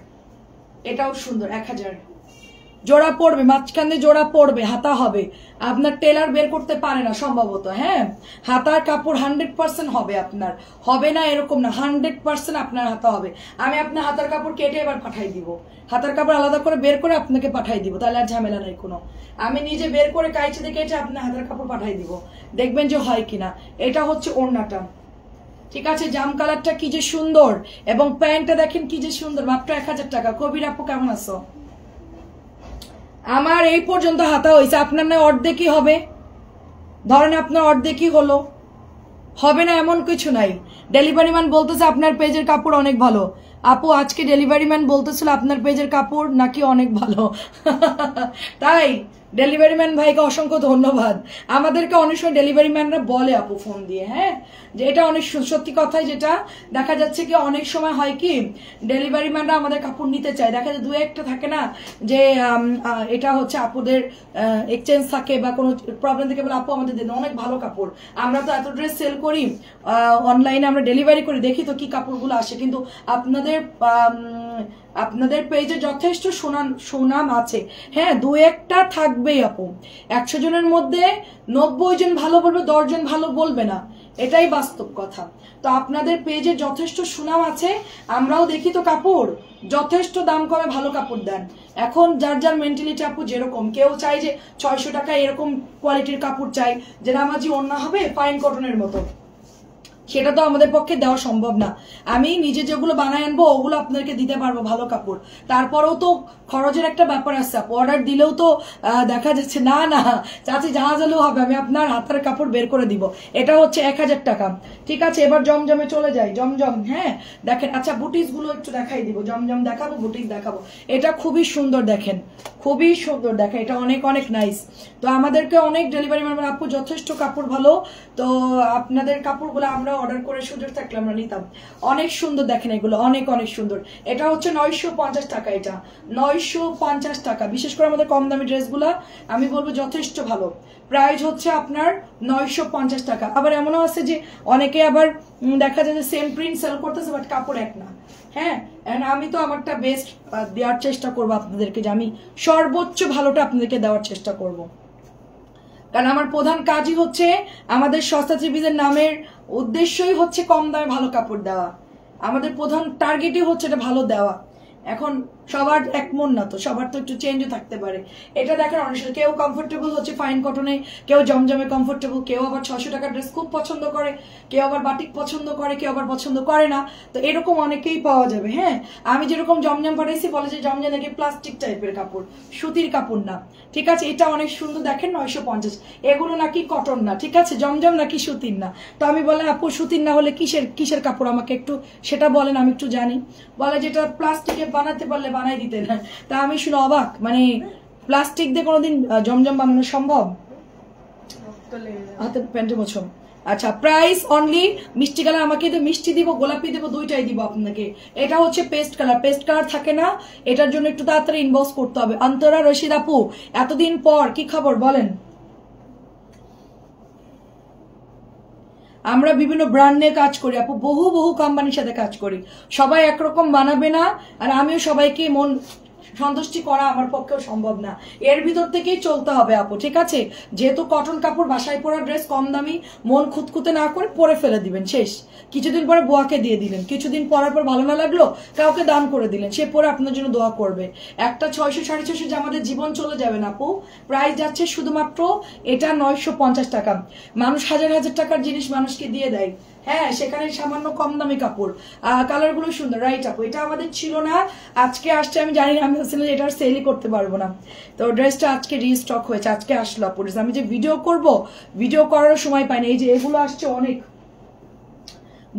এটাও সুন্দর, 1000 জোড়া পড়বে, মাঝখানে জোড়া পড়বে, হাতা হবে। আপনার টেলার বের করতে পারে না সম্ভবত, হ্যাঁ। হাতার কাপড় 100% হবে আপনার, হবে না এরকম না, 100% আপনার হাতা হবে। আমি আপনার হাতার কাপড় কেটে এবার পাঠাই দিব, হাতার কাপড় আলাদা করে বের করে আপনাকে পাঠাই দিব, তাহলে আর ঝামেলা নাই কোনো। আমি নিজে বের করে কাইচে দিয়ে কেটে আপনার হাতার কাপড় পাঠাই দিব, দেখবেন যে হয় কিনা। এটা হচ্ছে ওড়নাটা, ঠিক আছে? জাম কালারটা কি যে সুন্দর, এবং প্যান্টটা দেখেন কি যে সুন্দর, মাত্র 1000 টাকা। কবির আপু কেমন আছো? আমার এই পর্যন্ত হাতা হয়েছে, আপনার না অর্ধেকই হবে, ধরেন আপনার অর্ধেকই হলো, হবে না এমন কিছু নাই। ডেলিভারি ম্যান বলতেছে আপনার পেজের কাপড় অনেক ভালো। আপু আজকে ডেলিভারি ম্যান বলতেছিল আপনার পেজের কাপড় নাকি অনেক ভালো। তাই ডেলিভারি ম্যান ভাইকে অসংখ্য ধন্যবাদ। আমাদেরকে অনেক সময় ডেলিভারি ম্যানরা বলে আপু ফোন দিয়ে, হ্যাঁ, যে এটা অনেক সত্যি কথাই, যেটা দেখা যাচ্ছে কি অনেক সময় হয় কি ডেলিভারি ম্যানরা আমাদের কাপড় নিতে চায়, দেখা যায় 2-1টা থাকে না যে এটা হচ্ছে আপুদের এক্সচেঞ্জ থাকে বা কোনো প্রবলেম থেকে বলে আপু আমাদের দেন, অনেক ভালো কাপড়, আমরা তো এত ড্রেস সেল করি অনলাইনে, আমরা ডেলিভারি করি, দেখি তো কি কাপড়গুলো আসে, কিন্তু আপনাদের আপনাদের পেজে যথেষ্ট সুনাম আছে, হ্যাঁ, দু একটা থাকবেই আপু। 100 জনের মধ্যে 90 জন ভালো বলবে, 10 জন ভালো বলবে না, এটাই বাস্তব কথা। তো আপনাদের পেজে যথেষ্ট সুনাম আছে, আমরাও দেখি তো কাপড় যথেষ্ট দাম কমে ভালো কাপড় দেন। এখন যার যার মেন্টালিটি আপু যেরকম, কেউ চাই যে 600 টাকায় এরকম কোয়ালিটির কাপড় চাই যে নামাজি ওন্না হবে ফাইন কটনের মতো, সেটা তো আমাদের পক্ষে দেওয়া সম্ভব না। আমি নিজে যেগুলো বানায় আনবো ওগুলো আপনাদেরকে দিতে পারবো ভালো কাপড়, তারপরেও তো খরচের একটা ব্যাপার আছে। অর্ডার দিলেও তো দেখা যাচ্ছে না না চাচি জাহাজ হলেও হবে, আমি আপনার হাতের কাপড় বের করে দিব। এটা হচ্ছে 1000 টাকা, ঠিক আছে। এবার জমজমে চলে যাই, জমজম, হ্যাঁ দেখেন। আচ্ছা বুটিস গুলো একটু দেখাই দিব, জমজম দেখাবো, বুটিস দেখাবো। এটা খুবই সুন্দর দেখেন, খুবই সুন্দর দেখেন, এটা অনেক অনেক নাইস। তো আমাদেরকে অনেক ডেলিভারি ম্যান আপু যথেষ্ট কাপড় ভালো, তো আপনাদের কাপড়গুলো আমরা অর্ডার করে সুযোগ থাকলে আমরা নিতাম। অনেক সুন্দর দেখেন, এগুলো অনেক অনেক সুন্দর। এটা হচ্ছে 950 টাকা, এটা 950 টাকা। বিশেষ করে আমাদের কম দামি ড্রেসগুলো আমি বলবো যথেষ্ট ভালো। প্রাইস হচ্ছে আপনার 950 টাকা। আবার এমনও আছে যে অনেকে আবার দেখা যায় যে সেম প্রিন্ট সেল করতেছে বাট কাপড় এক না, হ্যাঁ। আমি তো আমারটা বেস্ট দেওয়ার চেষ্টা করবো আপনাদেরকে, যে আমি সর্বোচ্চ ভালোটা আপনাদেরকে দেওয়ার চেষ্টা করব, কারণ আমার প্রধান কাজই হচ্ছে আমাদের সস্তা ত্রিপিজের নামের উদ্দেশ্যই হচ্ছে কম দামে ভালো কাপড় দেওয়া। আমাদের প্রধান টার্গেটই হচ্ছে এটা ভালো দেওয়া। এখন সবার এক মন না, তো সবার তো একটু চেঞ্জও থাকতে পারে। এটা দেখেন অনেক কেউ কমফোর্টেবল হচ্ছে ফাইন কটনে, কেউ জমজমে কমফোর্টেবল, কেউ আবার 600 টাকার ড্রেস খুব পছন্দ করে, কেউ আবার বাটিক পছন্দ করে, কেউ আবার পছন্দ করে না। তো এরকম অনেকেই পাওয়া যাবে, হ্যাঁ। আমি যেরকম জমজম পাঠাইছি বলে যে জমজম নাকি প্লাস্টিক টাইপের কাপড়, সুতির কাপড় না, ঠিক আছে। এটা অনেক সুন্দর দেখেন 950, এগুলো নাকি কটন না, ঠিক আছে, জমজম নাকি সুতির না। তো আমি বলে আপু সুতির না হলে কিসের কাপড়, আমাকে একটু সেটা বলেন, আমি একটু জানি। বলে যেটা প্লাস্টিকে বানাতে পারলে বানাই দিতে না। তা আমি শুনে অবাক, মানে প্লাস্টিক দিয়ে কোনোদিন জমজম বানানো সম্ভব? হাতে প্যান্টে মোছম। আচ্ছা প্রাইস অনলি মিষ্টি কালার, আমাকে তো মিষ্টি দিব গোলাপি দিব, দুইটাই দিব আপনাকে। এটা হচ্ছে পেস্ট কালার, পেস্ট কালার থাকে না, এটার জন্য একটু তাড়াতাড়ি ইনবক্স করতে হবে। অন্তরা রশিদ আপু এতদিন পর কি খবর বলেন? আমরা বিভিন্ন ব্র্যান্ড নিয়ে কাজ করি আপু, বহু বহু কোম্পানির সাথে কাজ করি, সবাই একরকম বানাবে না, আর আমিও সবাইকে মন সন্তুষ্টি করা আমার পক্ষেও সম্ভব না, এর ভিতর থেকেই চলতে হবে আপু, ঠিক আছে। যেহেতু কটন কাপড় বাসায় পরা ড্রেস কম দামি, মন খুঁতখুঁতে না করে পরে ফেলে দিবেন, শেষ। কিছুদিন পরে বুয়াকে দিয়ে দিলেন, কিছুদিন পরার পর ভালো না লাগলো কাউকে দান করে দিলেন, সে পরে আপনার জন্য দোয়া করবে। একটা 600 650 যে আমাদের জীবন চলে যাবে না আপু। প্রাইস যাচ্ছে শুধুমাত্র এটা 950 টাকা। মানুষ হাজার হাজার টাকার জিনিস মানুষকে দিয়ে দেয়, হ্যাঁ, সেখানে সামান্য কম দামি কাপড়। কালার গুলো সুন্দর, রাইট আপু। এটা আমাদের ছিল না, আজকে আসছে, আমি জানি না, আমি ভাবছিলাম এটা আর সেলই করতে পারবো না। তো ড্রেসটা আজকে রিস্টক হয়েছে, আজকে আসলো আপু। আমি যে ভিডিও করব, ভিডিও করারও সময় পাইনি। এই যে এগুলো আসছে অনেক,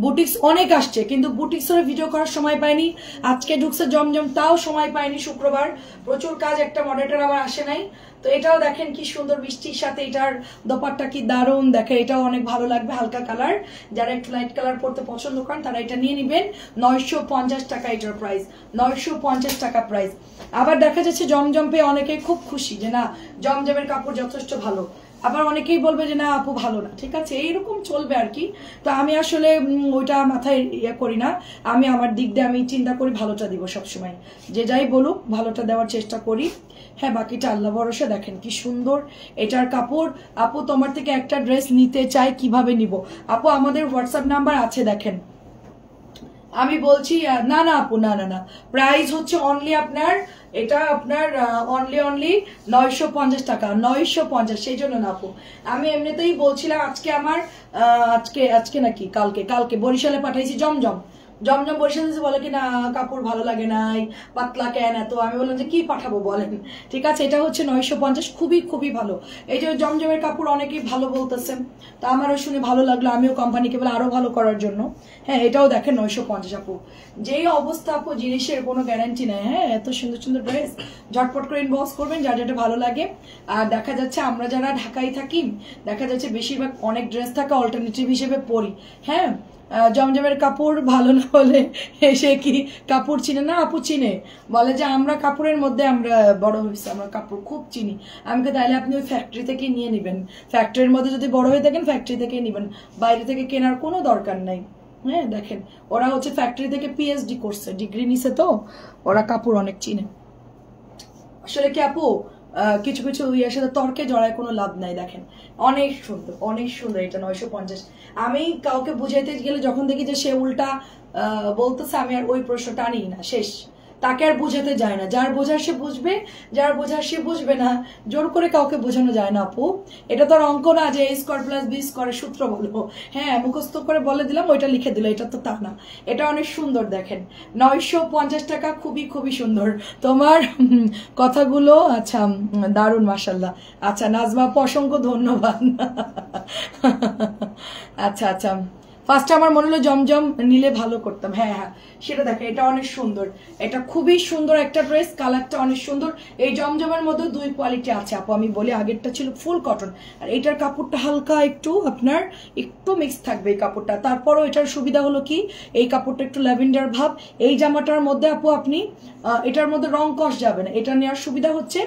বুটিক্স অনেক আসছে, কিন্তু বুটিক্সের ভিডিও করার সময় পাইনি। আজকে ঢুকছে জমজম, তাও সময় পাইনি, শুক্রবার প্রচুর কাজ, একটা মডেলটার আবার আসে নাই। তো এটাও দেখেন কি সুন্দর বৃষ্টির সাথে, এটার দোপাট্টা কি দারুণ, দেখে এটাও অনেক ভালো লাগবে, হালকা কালার। যারা একটু লাইট কালার পরতে পছন্দ করেন তারা এটা নিয়ে নিবেন। 950 টাকা এটার প্রাইস, 950 টাকা প্রাইস। আবার দেখা যাচ্ছে জমজম পেয়ে অনেকে খুব খুশি যে না জমজমের কাপড় যথেষ্ট ভালো, আবার অনেকেই বলবে যে না আপু ভালো না, ঠিক আছে, এইরকম চলবে আর কি। তো আমি আসলে ওইটা মাথায় ইয়ে করি না, আমি আমার দিক দিয়ে আমি চিন্তা করি ভালোটা দিব সবসময়, যে যাই বলুক ভালোটা দেওয়ার চেষ্টা করি। হ্যাঁ বাকিটা আল্লাহ ভরসা। দেখেন কি সুন্দর এটার কাপড়। আপু তোমার থেকে একটা ড্রেস নিতে চাই, কিভাবে নিব? আপু আমাদের হোয়াটসঅ্যাপ নাম্বার আছে, দেখেন আমি বলছি। না না আপু, না না না, প্রাইস হচ্ছে অনলি আপনার, এটা আপনার অনলি 950 টাকা, 950। সেই জন্য না আপু, আমি এমনিতেই বলছিলাম আজকে আমার আজকে নাকি কালকে বরিশালে পাঠাইছি জমজম বরিশাল বলে কি না কাপড় ভালো লাগে নাই, পাতলা কেন এত। আমি বললাম যে কি পাঠাবো বলেন, ঠিক আছে। এটা হচ্ছে 950, খুবই খুবই ভালো। এই যে জমজমের কাপড় অনেকেই ভালো বলতেছেন, তা আমারও শুনে ভালো লাগলো, আমিও কোম্পানিকে বলে আরো ভালো করার জন্য। হ্যাঁ এটাও দেখেন 950 আপু। যেই অবস্থা আপু, জিনিসের কোনো গ্যারান্টি নেই। হ্যাঁ এত সুন্দর সুন্দর ড্রেস, ঝটপট করে ইনবক্স করবেন যার যেটা ভালো লাগে। আর দেখা যাচ্ছে আমরা যারা ঢাকায় থাকি, দেখা যাচ্ছে বেশিরভাগ অনেক ড্রেস থাকে অল্টারনেটিভ হিসেবে পরি, হ্যাঁ। জমজমের কাপড় ভালো না হলে সে কি কাপড় চিনে না? আপু চিনে, বলে যে আমরা কাপড়ের মধ্যে আমরা বড় হয়েছি, আমরা কাপড় খুব চিনি। আমাকে তাইলে আপনি ওই ফ্যাক্টরি থেকে নিয়ে নেবেন, ফ্যাক্টরির মধ্যে যদি বড় হয়ে থাকেন ফ্যাক্টরি থেকে নেবেন, বাইরে থেকে কেনার কোনো দরকার নাই। হ্যাঁ দেখেন ওরা হচ্ছে ফ্যাক্টরি থেকে পিএইচডি করছে, ডিগ্রি নিছে, তো ওরা কাপড় অনেক চিনে। আসলে কি আপু কিছু কিছু ইয়ের সাথে তর্কে জড়ায় কোনো লাভ নাই। দেখেন অনেক সুন্দর, অনেক সুন্দর। এটা 950। আমি কাউকে বুঝাইতে গেলে যখন দেখি যে সে উল্টা বলতেছে, আমি আর ওই প্রশ্নটা আনি না, শেষ। তাকে আর বুঝাতে যায় না, যার বোঝার সে বুঝবে, যার বোঝার সে বুঝবে না। জোর করে কাউকে বোঝানো যায় না আপু। এটা তো আর অঙ্ক না যে a স্কয়ার প্লাস b স্কয়ারের সূত্র বলবো, হ্যাঁ মুখস্থ করে বলে দিলাম ওইটা লিখে দিল, এটা তো তা না। এটা অনেক সুন্দর। দেখেন 950 টাকা, খুবই খুবই সুন্দর তোমার কথাগুলো। আচ্ছা দারুণ, মাশাল্লাহ। আচ্ছা নাজমা আপু অসংখ্য ধন্যবাদ। আচ্ছা আচ্ছা, ফার্স্টে আমার মনে হলো জমজম নিলে ভালো করতাম। হ্যাঁ হ্যাঁ সেটা দেখে, এটা অনেক সুন্দর, এটা খুবই সুন্দর একটা ড্রেস, কালারটা অনেক সুন্দর। এই জমজমের মধ্যে দুই কোয়ালিটি আছে আপু, আমি বলি আগেরটা ছিল ফুল কটন, আর এটার কাপড়টা হালকা একটু আপনার একটু মিক্স থাকবে এই কাপড়টা। তারপরও এটার সুবিধা হলো কি, এই কাপড়টা একটু ল্যাভেন্ডার ভাব। এই জামাটার মধ্যে আপু আপনি এটার মধ্যে রং কষ যাবে না। এটা নেওয়ার সুবিধা হচ্ছে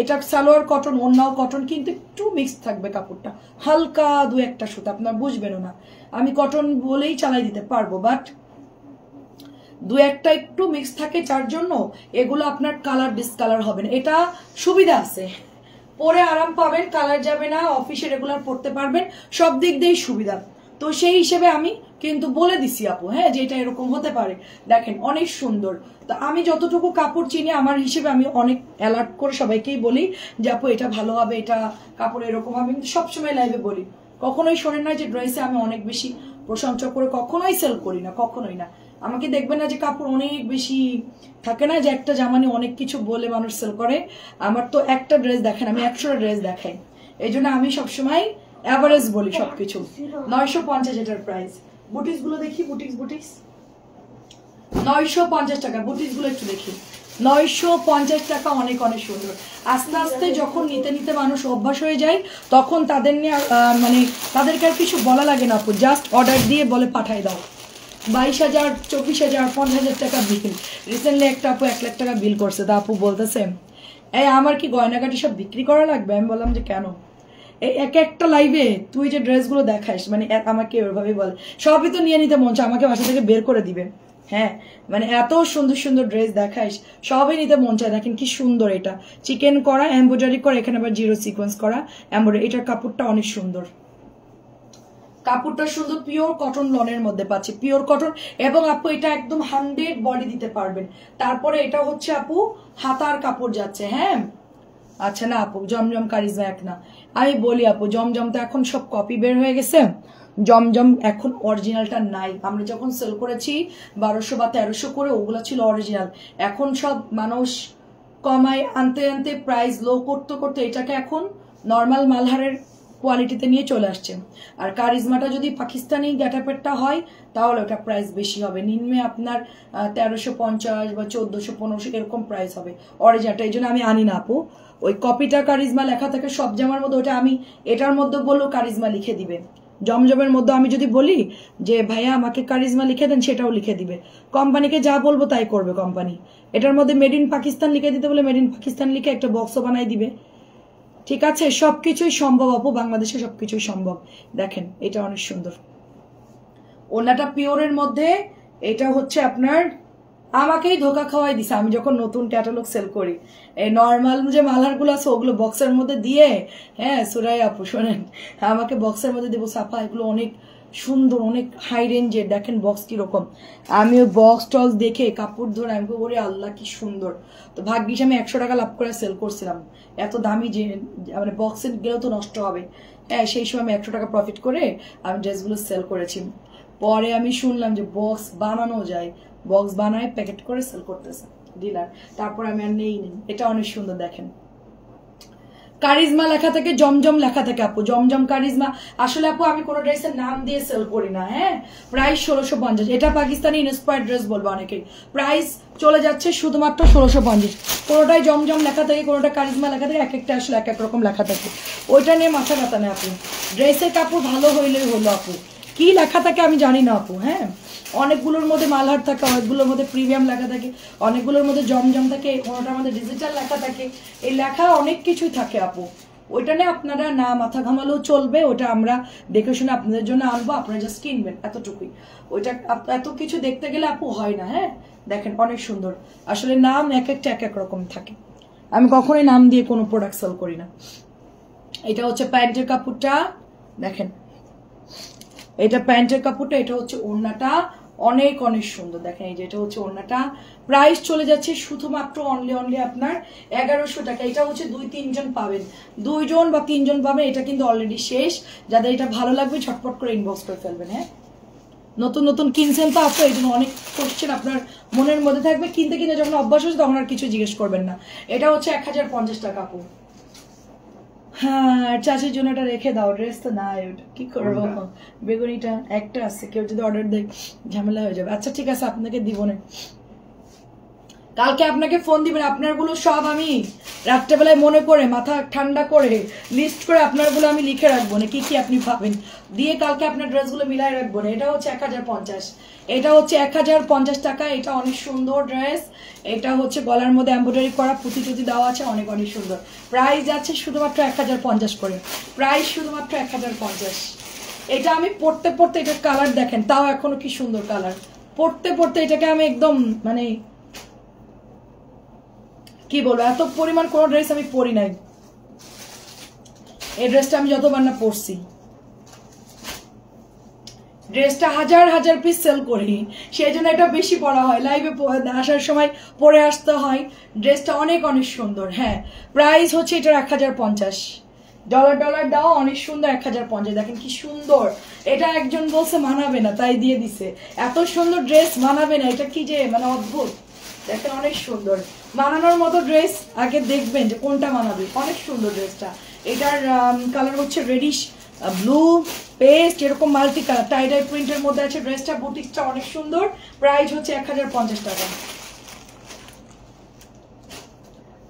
এটা সালোয়ার কটন, ওড়নাও কটন, কিন্তু একটু মিক্স থাকবে কাপড়টা, হালকা দু একটা সুতা, আপনার বুঝবেনও না। আমি কটন বলেই চালাই দিতে পারবো, বাট দু একটা একটু মিক্স থাকে, যার জন্য এগুলো আপনার কালার ডিসকালার হবে না। এটা সুবিধা আছে, পরে আরাম পাবেন, কালার যাবে না, অফিসে রেগুলার পড়তে পারবেন, সব দিক দিয়েই সুবিধা। তো সেই হিসেবে আমি কিন্তু বলে দিছি আপু, হ্যাঁ যে এটা এরকম হতে পারে। দেখেন অনেক সুন্দর। তো আমি যতটুকু কাপড় চিনি আমার হিসেবে আমি অনেক অ্যালার্ট করে সবাইকেই বলি যে আপু এটা ভালো হবে, এটা কাপড় এরকম হবে, কিন্তু সবসময় লাইভে বলি। কখনোই শোনেন না যে ড্রেসে আমি অনেক বেশি প্রশংসা করে কখনোই সেল করি না, কখনোই না। আমাকে দেখবেন না যে কাপড় অনেক বেশি থাকে না, যে একটা জামানি অনেক কিছু বলে মানুষ সেল করে। আমার তো একটা ড্রেস দেখেন, আমি 100টা ড্রেস দেখাই, এই জন্য আমি সবসময় অ্যাভারেজ বলি সবকিছু। 950 এটার প্রাইস। বুটিক্স গুলো দেখি, বুটিক্স 950 টাকা। বুটিক্স গুলো একটু দেখি, 950 টাকা, অনেক অনেক সুন্দর। আস্তে আস্তে যখন নিতে নিতে মানুষ অভ্যাস হয়ে যায়, তখন তাদের নিয়ে মানে তাদেরকে আর কিছু বলা লাগে না আপু, জাস্ট অর্ডার দিয়ে বলে পাঠাই দাও। 22,000, 24,000, 50,000 টাকা বিল। রিসেন্টলি একটা আপু 1 লাখ টাকা বিল করছে, তা আপু বলতেছে এই আমার কি গয়নাগাটি সব বিক্রি করা লাগবে? আমি বললাম যে কেন, এই এক একটা লাইভে তুই যে ড্রেসগুলো দেখাইস, মানে আমাকে ওইভাবেই বলে সবই তো নিয়ে নিতে মন চায়, আমাকে বাসা থেকে বের করে দিবে। হ্যাঁ মানে এত সুন্দর সুন্দর ড্রেস দেখাইস, সবই নিতে মন চায়। দেখেন কি সুন্দর, এটা চিকেন করা, এমব্রয়ডারি করা, এখানে আবার জিরো সিকোয়েন্স করা এমব্রয়ডারি। এটার কাপড়টা অনেক সুন্দর, কাপড়টা সুন্দর, পিওর কটন লনের মধ্যে পাচ্ছি, পিওর কটন। এবং আপু এটা একদম 100 বডি দিতে পারবেন। তারপরে এটা হচ্ছে আপু হাতার কাপড় যাচ্ছে। হ্যাঁ আচ্ছা না আপু জমজম কারিজমা এক না, আমি বলি আপু জমজম তো এখন সব কপি বের হয়ে গেছে, জমজম এখন অরিজিনালটা নাই। আমরা যখন সেল করেছি 1200 বা 1300 করে, ওগুলো ছিল অরিজিনাল। এখন সব মানুষ কমায় আনতে আনতে প্রাইস লো করতে করতে এটাকে এখন নর্মাল মালহারের কোয়ালিটিতে নিয়ে চলে আসছে। আর কারিজমাটা যদি পাকিস্তানি গ্যাটাপেরটা হয় তাহলে ওটা প্রাইস বেশি হবে, নিম্নে আপনার 1350 বা 1400-1500 এরকম প্রাইস হবে অরিজিনালটা। এই জন্য আমি আনি না আপু। ওই কপিটা কারিজমা লেখা থাকে সব জামার মধ্যে, ওটা আমি এটার মধ্যে বললেও কারিজমা লিখে দিবে। জমজমের মধ্যে আমি যদি বলি যে ভাইয়া আমাকে কারিজমা লিখে দেন, সেটাও লিখে দিবে। কোম্পানিকে যা বলবো তাই করবে কোম্পানি। এটার মধ্যে মেড ইন পাকিস্তান লিখে দিতে বলে মেড ইন পাকিস্তান লিখে একটা বক্সও বানাই দিবে। ঠিক আছে, সবকিছুই সম্ভব আপু, বাংলাদেশে সবকিছুই সম্ভব। দেখেন এটা অনেক সুন্দর, ওনাটা পিওরের মধ্যে। এটা হচ্ছে আপনার আমাকেই ধোকা খাওয়াই দিছে, আমি যখন নতুন ক্যাটালগ সেল করি এই নর্মাল যে মালারগুলো আছে ওগুলো বক্সের মধ্যে দিয়ে, হ্যাঁ সুরাই আপু শোনেন, আমাকে বক্সের মধ্যে দেবো সাফা, এগুলো অনেক সুন্দর, অনেক হাই রেঞ্জের। দেখেন বক্স কিরকম, আমি ওই বক্স টক্স দেখে কাপড় ধরে আমি ওরে আল্লাহ কি সুন্দর। তো ভাগ্যিস আমি 100 টাকা লাভ করে সেল করছিলাম, এত দামি যে মানে বক্সের গেলেও তো নষ্ট হবে। হ্যাঁ সেই সময় আমি 100 টাকা প্রফিট করে আমি ড্রেসগুলো সেল করেছি। পরে আমি শুনলাম যে বক্স বানানো যায়, বক্স বানায় প্যাকেট করে সেল করতেছে ডিলার, তারপর আমি আর নেই। এটা অনেক সুন্দর। দেখেন কারিজমা লেখা থাকে, জমজম লেখা থাকে আপু, জমজম কারিজমা। আসলে আপু আমি কোনো ড্রেসের নাম দিয়ে সেল করি না। হ্যাঁ প্রাইস 1650, এটা পাকিস্তানি ইন্সপায়ার্ড ড্রেস বলবো অনেকেই, প্রাইস চলে যাচ্ছে শুধুমাত্র 1650। কোনোটাই জমজম লেখা থাকে, কোনোটা কারিজমা লেখা থাকে, এক একটা আসলে এক এক রকম লেখা থাকে, ওইটা নিয়ে মাথা ব্যথা নেই আপু। ড্রেসের কাপড় ভালো হইলেই হলো আপু, কি লেখা থাকে আমি জানি না আপু। হ্যাঁ অনেকগুলোর মধ্যে মালহার থাকে, অনেকগুলোর মধ্যে প্রিমিয়াম লেখা থাকে, অনেকগুলোর মধ্যে জমজম থাকে, কোনোটার মধ্যে ডিজিটাল লেখা থাকে, এই লেখা অনেক কিছুই থাকে আপু। ওইটা নিয়ে আপনারা না মাথা ঘামালেও চলবে, ওটা আমরা দেখে শুনে আপনাদের জন্য আনবো, আপনারা জাস্ট কিনবেন, এতটুকুই। ওইটা এত কিছু দেখতে গেলে আপু হয় না। হ্যাঁ দেখেন অনেক সুন্দর, আসলে নাম এক একটা এক এক রকম থাকে, আমি কখনোই নাম দিয়ে কোনো প্রোডাক্ট সেল করি না। এটা হচ্ছে প্যান্টের কাপড়টা, দেখেন এটা প্যান্টের কাপড়টা, এটা হচ্ছে ওড়নাটা, অনেক অনেক সুন্দর। দেখেন এই যে এটা হচ্ছে ওড়নাটা, প্রাইস চলে যাচ্ছে শুধুমাত্র অনলি আপনার 1100 টাকা। এটা হচ্ছে 2-3 জন পাবেন, 2 জন বা 3 জন পাবেন, এটা কিন্তু অলরেডি শেষ। যাদের এটা ভালো লাগবে ঝটপট করে ইনবক্স করে ফেলবেন। হ্যাঁ নতুন নতুন কিনছেন তো আপু, এই জন্য অনেক কোশ্চেন আপনার মনের মধ্যে থাকবে, কিনতে কিনতে যখন অভ্যাস হচ্ছে তখন আর কিছু জিজ্ঞেস করবেন না। এটা হচ্ছে 1050 টাকা আপু। হ্যাঁ চাচির জন্য এটা রেখে দাও, ড্রেস তো নাই, ওটা কি করবো, বেগুনিটা একটা আছে, কেউ যদি অর্ডার দেয় ঝামেলা হয়ে যাবে। আচ্ছা ঠিক আছে আপনাকে দিব না, কালকে আপনাকে ফোন দিবেন। আপনারগুলো সব আমি রাত্রেবেলায় মনে করে মাথা ঠান্ডা করে লিস্ট করে আপনারগুলো আমি লিখে রাখবো না, কি কি আপনি পাবেন দিয়ে কালকে আপনার ড্রেসগুলো মিলাই রাখবো না। এটা হচ্ছে 1050, এটা হচ্ছে 1050 টাকা। এটা অনেক সুন্দর ড্রেস, এটা হচ্ছে গলার মধ্যে এমব্রয়ডারি করা পুঁতি টুতি দেওয়া আছে, অনেক অনেক সুন্দর। প্রাইস যাচ্ছে শুধুমাত্র 1050 করে, প্রাইস শুধুমাত্র 1050। এটা আমি পড়তে পড়তে, এটার কালার দেখেন তাও এখনো কি সুন্দর কালার, পড়তে পড়তে এটাকে আমি একদম মানে কি বলবো, এত পরিমাণ কোন ড্রেস আমি পরি নাই, এই ড্রেসটা আমি যতবার না পরছি, ড্রেসটা হাজার হাজার পিস সেল করি, সেই জন্য এটা বেশি পরা হয়, লাইভে আসার সময় পরে আসতে হয়। ড্রেসটা অনেক অনেক সুন্দর। হ্যাঁ প্রাইস হচ্ছে এটার 1050, ডলার দাও, অনেক সুন্দর 1050। দেখেন কি সুন্দর, এটা একজন বলছে মানাবে না তাই দিয়ে দিছে, এত সুন্দর ড্রেস মানাবে না, এটা কি যে মানে অদ্ভুত। দেখেন অনেক সুন্দর, মানানোর মতো ড্রেস আগে দেখবেন যে কোনটা মানাবে, অনেক সুন্দর ড্রেসটা। এটার কালার হচ্ছে রেডিশ ব্লু পেস্ট, এরকম মাল্টি কালার টাই ডাই প্রিন্টের মধ্যে আছে ড্রেসটা, বুটিকটা অনেক সুন্দর। প্রাইস হচ্ছে 1050 টাকা।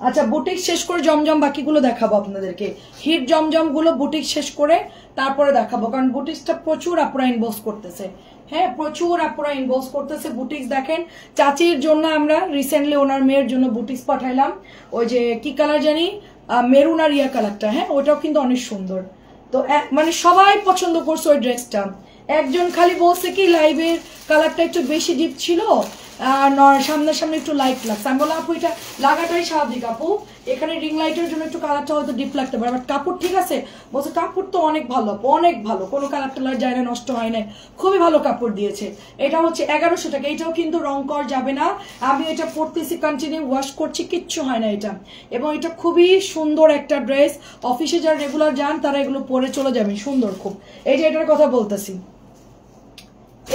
আচ্ছা বুটিক শেষ করে জমজম বাকিগুলো দেখাবো আপনাদেরকে, হিট জমজম গুলো বুটিক শেষ করে তারপরে দেখাবো, কারণ বুটিক্সটা প্রচুর আপুরা ইনবক্স করতেছে। হ্যাঁ প্রচুর আপুরা ইনবক্স করতেছে বুটিক্স। দেখেন চাচির জন্য আমরা রিসেন্টলি ওনার মেয়ের জন্য বুটিক্স পাঠাইলাম, ওই যে কি কালার জানি মেরুন আর ইয়া কালারটা, হ্যাঁ ওটাও কিন্তু অনেক সুন্দর। তো মানে সবাই পছন্দ করছে ওই ড্রেসটা, একজন খালি বলছে কি লাইভের কালারটা একটু বেশি ডিপ ছিল, সামনাসামনি একটু লাইট লাগছে। আমি বললাম আপু এটা লাগাটাই স্বাভাবিক আপু, এখানে রিং লাইটের জন্য একটু কালারটা হয়তো ডিপ লাগতে পারে, বাট কাপড় ঠিক আছে। বলছে কাপড় তো অনেক ভালো আপু, অনেক ভালো, কোনো কালার টালার যায় না, নষ্ট হয় না, খুবই ভালো কাপড় দিয়েছে। এটা হচ্ছে 1100 টাকা, এটাও কিন্তু রং কর যাবে না, আমি এটা পরতেছি কন্টিনিউ ওয়াশ করছি, কিচ্ছু হয় না এটা। এবং এটা খুবই সুন্দর একটা ড্রেস, অফিসে যারা রেগুলার যান তারা এগুলো পরে চলে যাবেন, সুন্দর খুব। এই যে এটার কথা বলতেছি,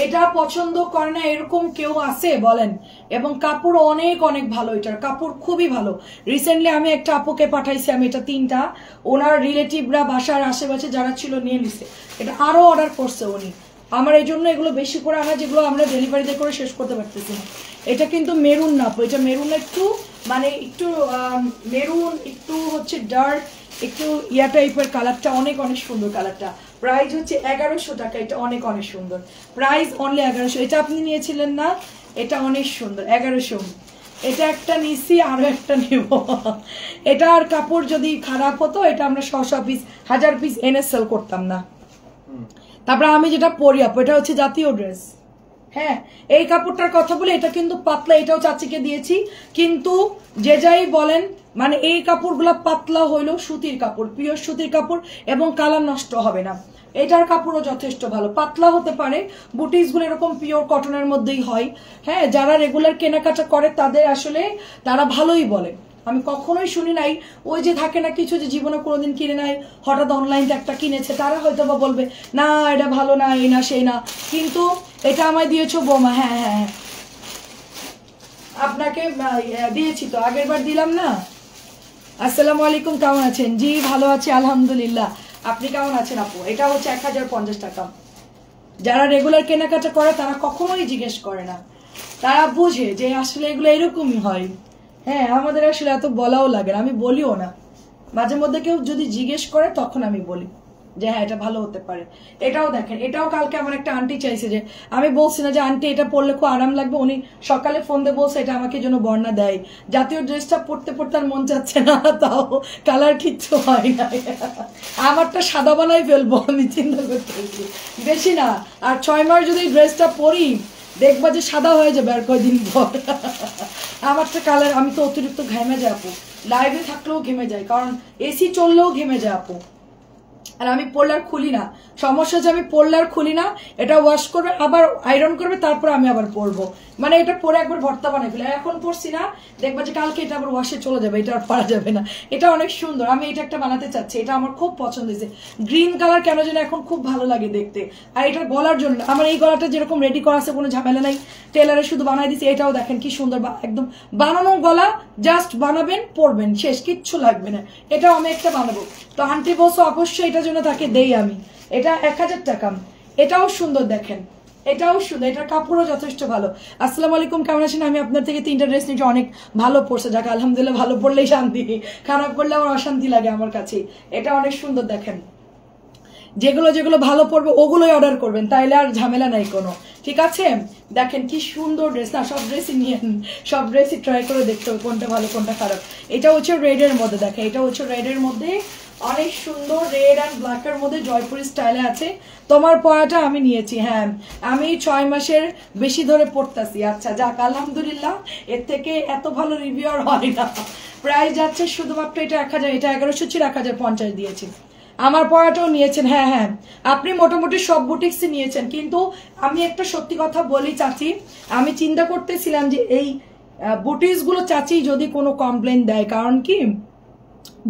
এটা পছন্দ করে না এরকম কেউ আছে বলেন? এবং কাপড় অনেক অনেক ভালো, এটার কাপড় খুবই ভালো। রিসেন্টলি আমি একটা আপুকে পাঠাইছি, আমি এটা 3টা, ওনার রিলেটিভরা বাসার আশেপাশে যারা ছিল নিয়ে নিছে, এটা আরো অর্ডার করছে উনি। আমার এই জন্য এগুলো বেশি করে আনা, যেগুলো আমরা ডেলিভারিতে করে শেষ করতে পারতেছি না। এটা কিন্তু মেরুন না, এটা মেরুন একটু মানে একটু মেরুন একটু হচ্ছে ডার্ক একটু ইয়া টাইপের কালারটা, অনেক অনেক সুন্দর কালারটা। প্রাইস হচ্ছে 1100 টাকা, এটা অনেক অনেক সুন্দর, প্রাইস অনলি 1100। এটা আপনি নিয়েছিলেন না, এটা অনেক সুন্দর 1100। এটা একটা নিছি, আরো একটা নেব। এটা আর কাপড় যদি খারাপ হতো এটা আমরা 100 পিস 1000 পিস এনে সেল করতাম না। তারপরে আমি যেটা পরি আপু, এটা হচ্ছে জাতীয় ড্রেস। হ্যাঁ এই কাপড়টার কথা বলে, এটা কিন্তু পাতলা, এটাও চাচিকে দিয়েছি, কিন্তু যে যাই বলেন মানে এই কাপড়গুলো পাতলা হইলেও সুতির কাপড়, পিওর সুতির কাপড়, এবং কালার নষ্ট হবে না। এটার কাপড়ও যথেষ্ট ভালো, পাতলা হতে পারে, বুটিক্স গুলো এরকম পিওর কটনের মধ্যেই হয়। হ্যাঁ যারা রেগুলার কেনাকাটা করে তাদের আসলে তারা ভালোই বলে, আমি কখনোই শুনি নাই ওই যে থাকে না কিছু যে জীবনে কোনোদিন কিনে নাই, হঠাৎ অনলাইনে একটা কিনেছে, তারা হয়তো বা বলবে না এটা ভালো না, এই না সেই না, কিন্তু এটা আমায় দিয়েছো বৌমা। হ্যাঁ হ্যাঁ হ্যাঁ আপনাকে দিয়েছি তো, আগের বার দিলাম না। আসসালামু আলাইকুম, কেমন আছেন? জি ভালো আছি আলহামদুলিল্লাহ, আপনি কেমন আছেন আপু? এটা হচ্ছে 1050 টাকা। যারা রেগুলার কেনাকাটা করে তারা কখনোই জিজ্ঞেস করে না, তারা বুঝে যে আসলে এগুলো এরকমই হয়। হ্যাঁ আমাদের আসলে এত বলাও লাগে না, আমি বলিও না, মাঝে মধ্যে কেউ যদি জিজ্ঞেস করে তখন আমি বলি। যে হ্যাঁ এটা ভালো হতে পারে। এটাও দেখেন, এটাও কালকে আমার একটা আন্টি চাইছে, যে আমি বলছি না যে আন্টি এটা পরলে খুব আরাম লাগবে, উনি সকালে ফোন দিয়ে বলছে এটা আমাকে জন্য বর্ণনা দেয়, জাতীয় ড্রেসটা পরতে পরতে আর মন যাচ্ছে না, তাও কালার কিচ্ছু হয় না, আমারটা সাদা বানাই ফেলবো আমি চিন্তা করতেছি, বেশি না আর 6 মাস যদি ড্রেসটা পরি দেখবা যে সাদা হয়ে যাবে আর কয়দিন পর। আমারটা কালার, আমি তো অতিরিক্ত ঘেমে যাই আপু, লাইভে থাকলেও ঘেমে যাই, কারণ এসি চললেও ঘেমে যায় আপু। আর আমি পোলার খুলি না, সমস্যা হচ্ছে আমি পোলার খুলি না, এটা ওয়াশ করবে আবার আয়রন করবে তারপর আমি আবার পরবো, মানে এটা পরে একবার ভর্তা বানাই ফেলে, এখন পরছি না দেখবা যে কালকে এটা আবার ওয়াশে চলে যাবে, এটা আর পারা যাবে না। এটা অনেক সুন্দর, আমি এটা একটা বানাতে চাচ্ছি, এটা আমার খুব পছন্দ হয়েছে, গ্রিন কালার কেন যেন এখন খুব ভালো লাগে দেখতে। আর এটার গলার জন্য আমার এই গলাটা যেরকম রেডি করা আছে কোনো ঝামেলা নাই, টেলারে শুধু বানাই দিচ্ছে, এটাও দেখেন কি সুন্দর, একদম বানানো গলা, জাস্ট বানাবেন পরবেন শেষ, কিচ্ছু লাগবে না। এটাও আমি একটা বানাবো, তো আন্টি বলছো অবশ্যই এটার জন্য তাকে দেই আমি, এটা 1000 টাকা। এটাও সুন্দর দেখেন, এটাও সুন্দর, এটার কাপড়ও যথেষ্ট ভালো। আসসালামু আলাইকুম, কেমন আছেন? আমি আপনার থেকে 3টা ড্রেস নিয়েছি, অনেক ভালো পড়ছে, যাকে আলহামদুলিল্লাহ, ভালো পড়লেই শান্তি, খারাপ পড়লে আমার অশান্তি লাগে আমার কাছে। এটা অনেক সুন্দর দেখেন, যেগুলো যেগুলো ভালো পড়বে ওগুলোই অর্ডার করবেন, তাইলে আর ঝামেলা নাই কোনো, ঠিক আছে? দেখেন কি সুন্দর ড্রেস, না সব ড্রেসই নিয়ে, সব ড্রেসই ট্রাই করে দেখতে হবে কোনটা ভালো কোনটা খারাপ। এটা হচ্ছে রেডের মধ্যে, দেখেন এটা হচ্ছে রেডের মধ্যে, অনেক সুন্দর রেড অ্যান্ড ব্ল্যাকের মধ্যে জয়পুরি স্টাইলে আছে। তোমার পড়াটা আমি নিয়েছি, হ্যাঁ আমি 6 মাসের বেশি ধরে পড়তেছি। আচ্ছা যাক আলহামদুলিল্লাহ, এর থেকে এত ভালো রিভিউ আর হয় না। প্রাইস যাচ্ছে শুধুমাত্র এটা 1000, এটা 1100 ছিল, 1050 দিয়েছি। আমার পড়াটাও নিয়েছেন, হ্যাঁ হ্যাঁ আপনি মোটামুটি সব বুটিক্সই নিয়েছেন, কিন্তু আমি একটা সত্যি কথা বলি চাচি, আমি চিন্তা করতেছিলাম যে এই বুটিক্স গুলো চাচি যদি কোনো কমপ্লেন দেয়, কারণ কি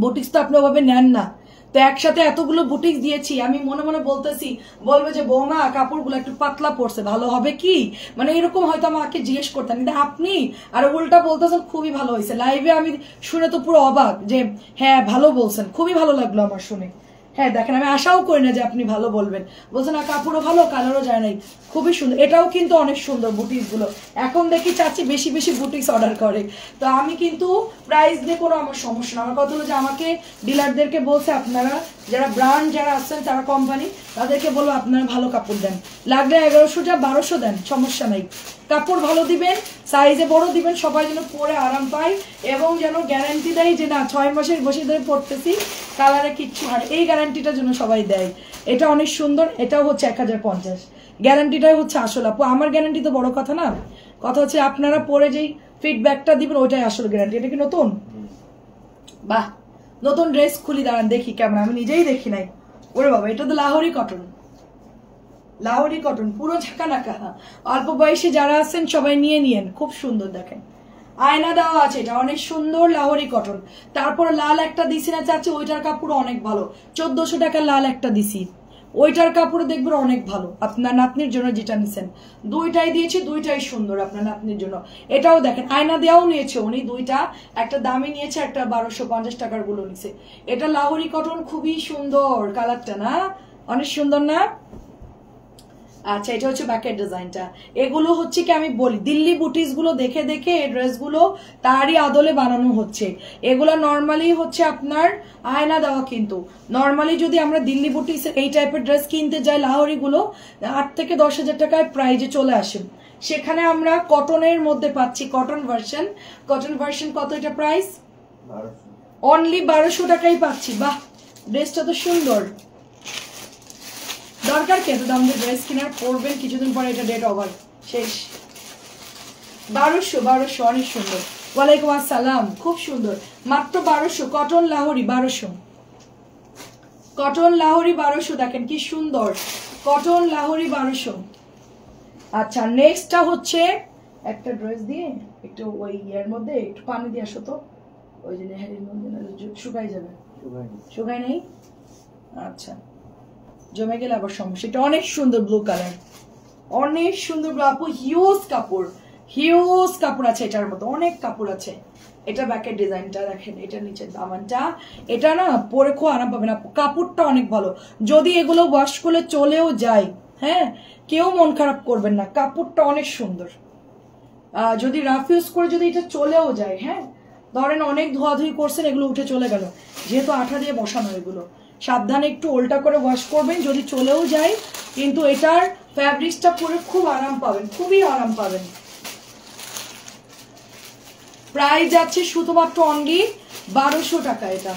বুটিক্স তো আপনি ওভাবে নেন না, তো একসাথে এতগুলো বুটিক্স দিয়েছি, আমি মনে মনে বলতেছি বলবে যে বৌমা কাপড়গুলো একটু পাতলা পড়ছে, ভালো হবে কি, মানে এরকম হয়তো আমাকে জিজ্ঞেস করতেন, কিন্তু আপনি আর উল্টা বলতেছেন খুবই ভালো হয়েছে। লাইভে আমি শুনে তো পুরো অবাক যে হ্যাঁ ভালো বলছেন, খুবই ভালো লাগলো আমার শুনে। হ্যাঁ দেখেন আমি আশাও করি না যে আপনি ভালো বলবেন, বলছেন না কাপড়ও ভালো, কালারও যায় নাই, খুবই সুন্দর। এটাও কিন্তু অনেক সুন্দর বুটিক্স গুলো, এখন দেখি চাচ্ছি বেশি বেশি বুটিক্স অর্ডার করে, তো আমি কিন্তু প্রাইস দিয়ে কোনো আমার সমস্যা না। আমার কথা হলো যে আমাকে ডিলারদেরকে বলছে আপনারা যারা ব্র্যান্ড যারা আছেন তারা কোম্পানি, তাদেরকে বলবো আপনারা ভালো কাপড় দেন, লাগলে 1100 যা 1200 দেন, সমস্যা নাই, কাপড় ভালো দিবেন, সাইজে বড় দিবেন, সবাই যেন পরে আরাম পায়, এবং যেন গ্যারান্টি দেয় যে না 6 মাসের বসে ধরে পড়তেছি, কালারে কিচ্ছু হয়, এই গ্যারান্টিটা যেন সবাই দেয়। এটা অনেক সুন্দর, এটাও হচ্ছে 1050, গ্যারান্টিটাই হচ্ছে আসল আপু, আমার গ্যারান্টি তো বড় কথা না, কথা হচ্ছে আপনারা পরে যেই ফিডব্যাকটা দিবেন ওইটাই আসল গ্যারান্টি। এটা কি নতুন? বাহ, নতুন ড্রেস খুলি, দাঁড়ান দেখি কেমন, আমি নিজেই দেখি নাই। ওরে বাবা, এটা তো লাহোরি কটন, লাহোরি কটন পুরো ঝাঁকা নাকা, অল্প বয়সী যারা আছেন সবাই নিয়ে নিয়েন, খুব সুন্দর দেখেন, আয়না দেওয়া আছে, এটা অনেক সুন্দর লাহোরি কটন। তারপর লাল একটা দিছি না চাচ্ছি, ওইটার কাপড় অনেক ভালো, 1400 টাকা লাল একটা দিছি, ওইটার কাপড় দেখবেন অনেক ভালো, আপনার নাতনির জন্য যেটা নিছেন, দুইটাই দিয়েছি, দুইটাই সুন্দর আপনার নাতনির জন্য। এটাও দেখেন আয়না দেওয়াও নিয়েছে উনি দুইটা, একটা দামি নিয়েছে, একটা 1250 টাকার গুলো নিছে। এটা লাহোরি কটন, খুবই সুন্দর কালারটা, না অনেক সুন্দর না? আচ্ছা এটা হচ্ছে ব্যাকের ডিজাইনটা। এগুলো হচ্ছে কি আমি বলি দিল্লি বুটিক্স গুলো দেখে দেখে এই ড্রেসগুলো তারই আদলে বানানো হচ্ছে। এগুলো নর্মালি হচ্ছে আপনার আয়না দেওয়া, কিন্তু নর্মালি যদি আমরা দিল্লি বুটিক্স এই টাইপের ড্রেস কিনতে যাই লাহোরি গুলো 8 থেকে 10,000 টাকায় প্রাইজে চলে আসে, সেখানে আমরা কটনের মধ্যে পাচ্ছি, কটন ভার্সন। কটন ভার্সন কত এটা প্রাইস? অনলি 1200 টাকাই পাচ্ছি। বাহ, ড্রেসটা তো সুন্দর, দরকার কি এত দাম দিয়ে ড্রেস কিনার, পরবেন কিছুদিন পরে এটা ডেট ওভার শেষ। 1200 অনেক সুন্দর। ওয়ালাইকুম আসসালাম, খুব সুন্দর, মাত্র 1200, কটন লাহোরি 1200, কটন লাহোরি 1200, দেখেন কি সুন্দর, কটন লাহোরি 1200। আচ্ছা নেক্সটটা হচ্ছে একটা ড্রেস দিয়ে একটু ওই ইয়ের মধ্যে একটু পানি দিয়ে আসো তো, ওই যে নেহারির মধ্যে শুকাই যাবে, শুকাই নেই, আচ্ছা জমে গেলে আবার সমস্যা। এটা অনেক সুন্দর ব্লু কালার, অনেক সুন্দর আপু, হিউজ কাপড়, হিউজ কাপড় আছে এটার মতো, অনেক কাপড় আছে। এটা ব্যাকের ডিজাইনটা দেখেন, এটা নিচের দামানটা, এটা না পরে খুব আরাম পাবেন আপু, কাপড়টা অনেক ভালো, যদি এগুলো ওয়াশ করলে চলেও যায়, হ্যাঁ কেউ মন খারাপ করবেন না, কাপড়টা অনেক সুন্দর। যদি রাফ ইউজ করে যদি এটা চলেও যায়, হ্যাঁ ধরেন অনেক ধোয়াধুয়ি করছেন, এগুলো উঠে চলে গেল, যেহেতু আঠা দিয়ে বসানো এগুলো, সাবধানে একটু উল্টা করে ওয়াশ করবেন, যদি চলেও যায় কিন্তু এটার ফ্যাব্রিক্সটা পরে খুব আরাম পাবেন, খুবই আরাম পাবেন। প্রাইস যাচ্ছে শুধুমাত্র অনলি 1200 টাকা এটা।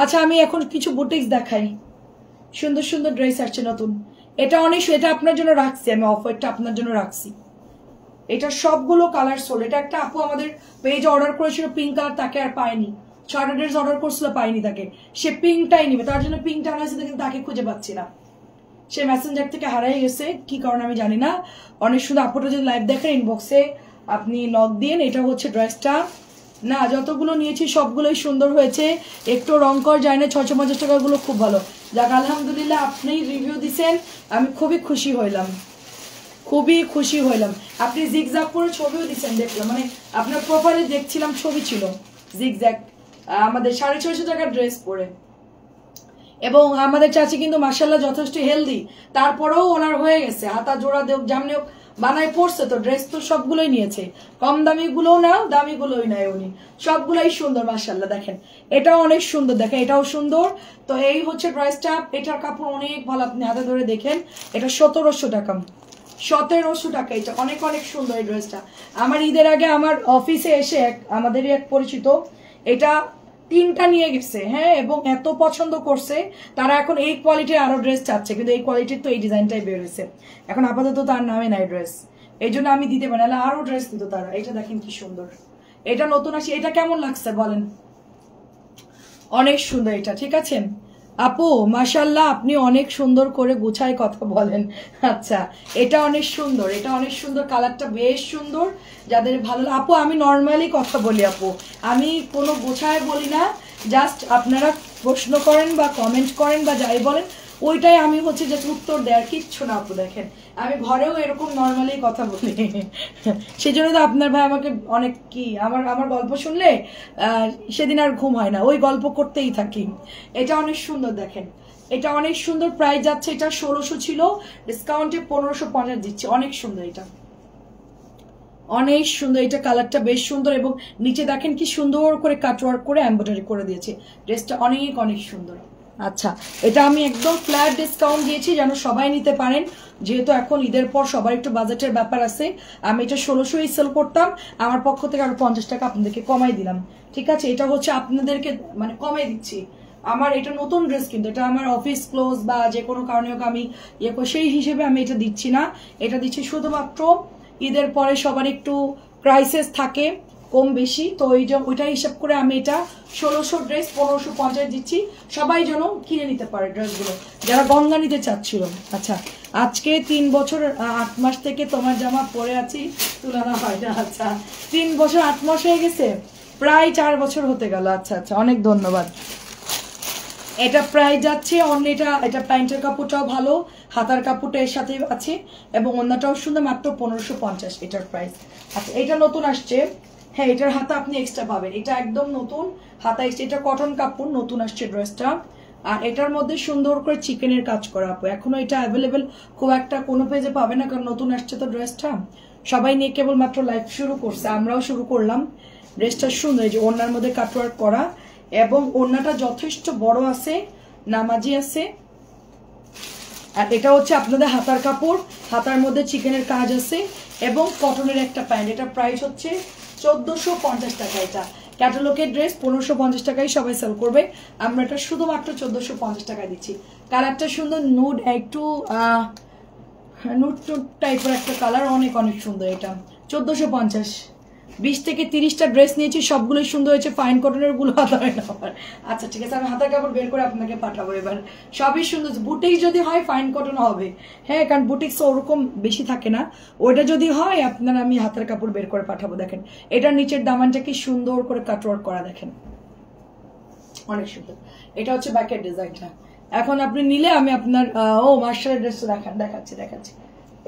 আচ্ছা আমি এখন কিছু বুটিক্স দেখাই, সুন্দর সুন্দর ড্রেস আসছে নতুন। এটা অনেক, এটা আপনার জন্য রাখছি আমি, অফারটা আপনার জন্য রাখছি। এটা সবগুলো কালার সোল। এটা একটা আপু আমাদের পেজে অর্ডার করেছিল পিঙ্ক কালার, তাকে আর পায়নি, 6টা ড্রেস অর্ডার করছিল পাইনি তাকে, সে পিঙ্কটাই নিবে, তার জন্য পিঙ্কটা আনা হয়েছে কিন্তু তাকে খুঁজে পাচ্ছি না, সে মেসেঞ্জার থেকে হারাই গেছে, কি কারণ আমি জানি না। অনেক সুন্দর, আপুটা যদি লাইভ দেখেন ইনবক্সে আপনি লক দিন। এটা হচ্ছে ড্রেসটা, না যতগুলো নিয়েছি সবগুলোই সুন্দর হয়েছে, একটু রং কর যায় না। 650 টাকাগুলো খুব ভালো। যাক আলহামদুলিল্লাহ, আপনি রিভিউ দিচ্ছেন, আমি খুবই খুশি হইলাম, খুবই খুশি হইলাম। আপনি জিগজ্যাগ করে ছবিও দিচ্ছেন দেখলাম, মানে আপনার প্রোফাইলে দেখছিলাম ছবি ছিল জিগজ্যাগ, আমাদের 650 টাকার ড্রেস পরে। এবং আমাদের চাচি কিন্তু মাশাআল্লাহ যথেষ্ট হেলদি, তারপরেও ওনার হয়ে গেছে, হাতা জোড়া দেব জামনে বানায় পড়ছে, তো ড্রেস তো সবগুলোই নিয়েছে, কম দামি গুলোও না দামি গুলোই নাই উনি, সবগুলোই সুন্দর মাশাআল্লাহ। দেখেন এটাও অনেক সুন্দর, দেখেন এটাও সুন্দর। তো এই হচ্ছে ড্রেসটা, এটার কাপড় অনেক ভালো, আপনি হাতে ধরে দেখেন। এটা 1700 টাকা, 1700 টাকা। এটা অনেক অনেক সুন্দর এই ড্রেসটা। আমার ঈদের আগে আমার অফিসে এসে আমাদেরই এক পরিচিত এটা 3টা নিয়ে গেছে, হ্যাঁ, এবং এত পছন্দ করছে তারা এখন এই কোয়ালিটির আরো ড্রেস চাচ্ছে, কিন্তু এই কোয়ালিটির তো এই ডিজাইনটাই বের হয়েছে, এখন আপাতত তার নামে নাই ড্রেস, এই জন্য আমি দিতে পারি না, আরো ড্রেস দিত তারা। এটা দেখেন কি সুন্দর, এটা নতুন আসি, এটা কেমন লাগছে বলেন? অনেক সুন্দর এটা, ঠিক আছে আপু মাশাআল্লাহ, আপনি অনেক সুন্দর করে গুছায় কথা বলেন। আচ্ছা এটা অনেক সুন্দর, এটা অনেক সুন্দর, কালারটা বেশ সুন্দর। যাদের ভালো আপু, আমি নর্মালি কথা বলি আপু, আমি কোনো গোছায় বলি না, জাস্ট আপনারা প্রশ্ন করেন বা কমেন্ট করেন বা যাই বলেন ওইটাই আমি হচ্ছে যে উত্তর দেওয়ার, কিচ্ছু না আপু। দেখেন আমি ঘরেও এরকম নর্মালি কথা বলি, সেই জন্য তো আপনার ভাই আমাকে অনেক কি আমার গল্প শুনলে সেদিন আর ঘুম হয় না, ওই গল্প করতেই থাকি। এটা অনেক সুন্দর, দেখেন এটা অনেক সুন্দর। প্রাইস যাচ্ছে এটা 1600 ছিল, ডিসকাউন্টে 1550 দিচ্ছে। অনেক সুন্দর এটা, অনেক সুন্দর, এটা কালারটা বেশ সুন্দর, এবং নিচে দেখেন কি সুন্দর করে কাটওয়ার্ক করে এমব্রয়ডারি করে দিয়েছে, ড্রেসটা অনেক অনেক সুন্দর। আচ্ছা এটা আমি একদম ফ্ল্যাট ডিসকাউন্ট দিয়েছি যেন সবাই নিতে পারেন, যেহেতু এখন ঈদের পর সবার একটু বাজেটের ব্যাপার আছে। আমি এটা 1600 সেল করতাম, আমার পক্ষ থেকে আরো 50 টাকা আপনাদেরকে কমাই দিলাম, ঠিক আছে? এটা হচ্ছে আপনাদেরকে মানে কমাই দিচ্ছি। আমার এটা নতুন ড্রেস, কিন্তু এটা আমার অফিস ক্লোজ বা যে কোনো কারণে হোক আমি সেই হিসেবে আমি এটা দিচ্ছি না, এটা দিচ্ছি শুধুমাত্র ঈদের পরে সবার একটু ক্রাইসিস থাকে কম বেশি, তো ওইটা হিসাব করে আমি এটা 1600 ড্রেস 1550 দিচ্ছি, সবাই যেন কিনে নিতে পারে ড্রেসগুলো যারা গঙ্গা নিতে চাচ্ছিল। আচ্ছা আজকে 3 বছর 8 মাস থেকে তোমার জামা পরে আছি, তুলনা হয় না। আচ্ছা 3 বছর 8 মাস হয়ে গেছে, প্রায় 4 বছর হতে গেল। আচ্ছা আচ্ছা অনেক ধন্যবাদ। এটা প্রাইস যাচ্ছে অন্য, এটা প্যান্টের কাপড়টাও ভালো, হাতার কাপড়টা এর সাথে আছে, এবং অন্যটাও সুন্দর, মাত্র 1550 এটার প্রাইস। আচ্ছা এটা নতুন আসছে, হ্যাঁ এটার হাতা আপনি এক্সট্রা পাবেন, এটা একদম নতুন হাতা এসছে, এটা কটন কাপড় নতুন আসছে ড্রেসটা। আর এটার মধ্যে সুন্দর করে চিকেনের কাজ করা আপু, এখনো এটা অ্যাভেলেবেল খুব একটা কোনো পেজে পাবে না, কারণ নতুন আসছে তো ড্রেসটা, সবাই নিয়ে কেবল মাত্র লাইভ শুরু করছে, আমরাও শুরু করলাম। ড্রেসটা সুন্দর, এই যে ওড়নার মধ্যে কাটওয়ার্ক করা, এবং ওড়নাটা যথেষ্ট বড় আছে, নামাজি আছে। আর এটা হচ্ছে আপনাদের হাতার কাপড়, হাতার মধ্যে চিকেনের কাজ আছে, এবং কটনের একটা প্যান্ট। এটা প্রাইস হচ্ছে 1450 টাকা। এটা ক্যাটালগের ড্রেস 1550 টাকায় সবাই সেল করবে, আমরা এটা শুধুমাত্র 1450 টাকায় দিচ্ছি। কালারটা সুন্দর, নুড একটু নুড টাইপের একটা কালার, অনেক অনেক সুন্দর। এটা 1450, 20 থেকে 30টা ড্রেস নিয়েছি, সবগুলোই সুন্দর হয়েছে, ফাইন কটনের গুলো হাতা হয় না। আচ্ছা ঠিক আছে, আমি হাতার কাপড় বের করে আপনাকে পাঠাবো এবার, সবই সুন্দর। বুটিক্স যদি হয় ফাইন কটন হবে, হ্যাঁ, কারণ বুটিক্স ওরকম বেশি থাকে না, ওইটা যদি হয় আপনার আমি হাতার কাপড় বের করে পাঠাবো। দেখেন এটার নিচের দামানটা কি সুন্দর করে কাটওয়ার্ক করা, দেখেন অনেক সুন্দর। এটা হচ্ছে ব্যাকের ডিজাইনটা। এখন আপনি নিলে আমি আপনার ও মার্শালের ড্রেসটা দেখাচ্ছি।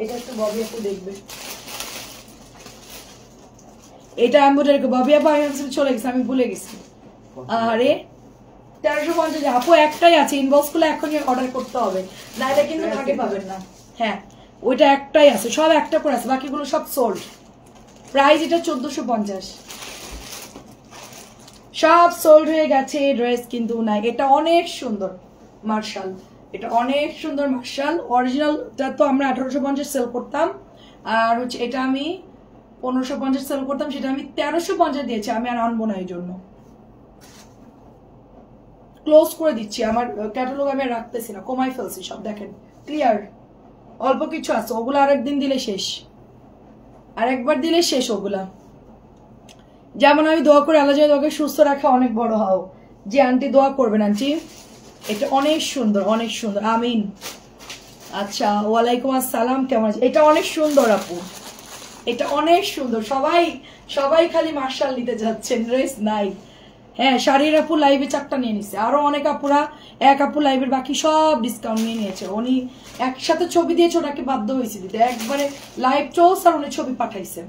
এটা একটু ববি আপু দেখবে, এটা এমব্রয়ডারি ববি আপু চলে গেছে, আমি ভুলে গেছি। আরে 1350 আপু একটাই আছে, ইনবক্স গুলো এখনই অর্ডার করতে হবে, নাইলে কিন্তু ভাগে পাবেন না। হ্যাঁ ওইটা একটাই আছে, সব একটা করে আছে, বাকিগুলো সব সোল্ড। প্রাইস এটা 1450, সব সোল্ড হয়ে গেছে, ড্রেস কিন্তু নাই। এটা অনেক সুন্দর মার্শাল, এটা অনেক সুন্দর মার্শাল। অরিজিনালটা তো আমরা 1850 সেল করতাম, আর হচ্ছে এটা আমি 1550 সেল করতাম, সেটা আমি 1350 দিয়েছি। আমি আর আনবো না, এই জন্য ক্লোজ করে দিচ্ছি। আমার ক্যাটালগ আমি রাখতেছি না, কমাই ফেলছি সব। দেখেন ক্লিয়ার, অল্প কিছু আছে, ওগুলো আরেকদিন দিলে শেষ, আর একবার দিলে শেষ ওগুলা। যেমন আমি দোয়া করে আল্লাহ যেন তোকে সুস্থ রাখা, অনেক বড় হও। যে আন্টি দোয়া করবেন আন্টি, এটা অনেক সুন্দর, অনেক সুন্দর, আমিন। আচ্ছা, ওয়ালাইকুম আসসালাম, কেমন আছে? এটা অনেক সুন্দর আপু, এটা অনেক সুন্দর। সবাই সবাই খালি মার্শাল নিতে যাচ্ছেন, ড্রেস নাই। হ্যাঁ, শাড়ির আপু লাইভে 4টা নিয়ে নিছে, আরো অনেক আপুরা, এক আপু লাইভের বাকি সব ডিসকাউন্ট নিয়ে নিয়েছে। উনি একসাথে ছবি দিয়েছে, ওনাকে বাধ্য হয়েছে দিতে। একবারে লাইভ চলছে আর উনি ছবি পাঠাইছে,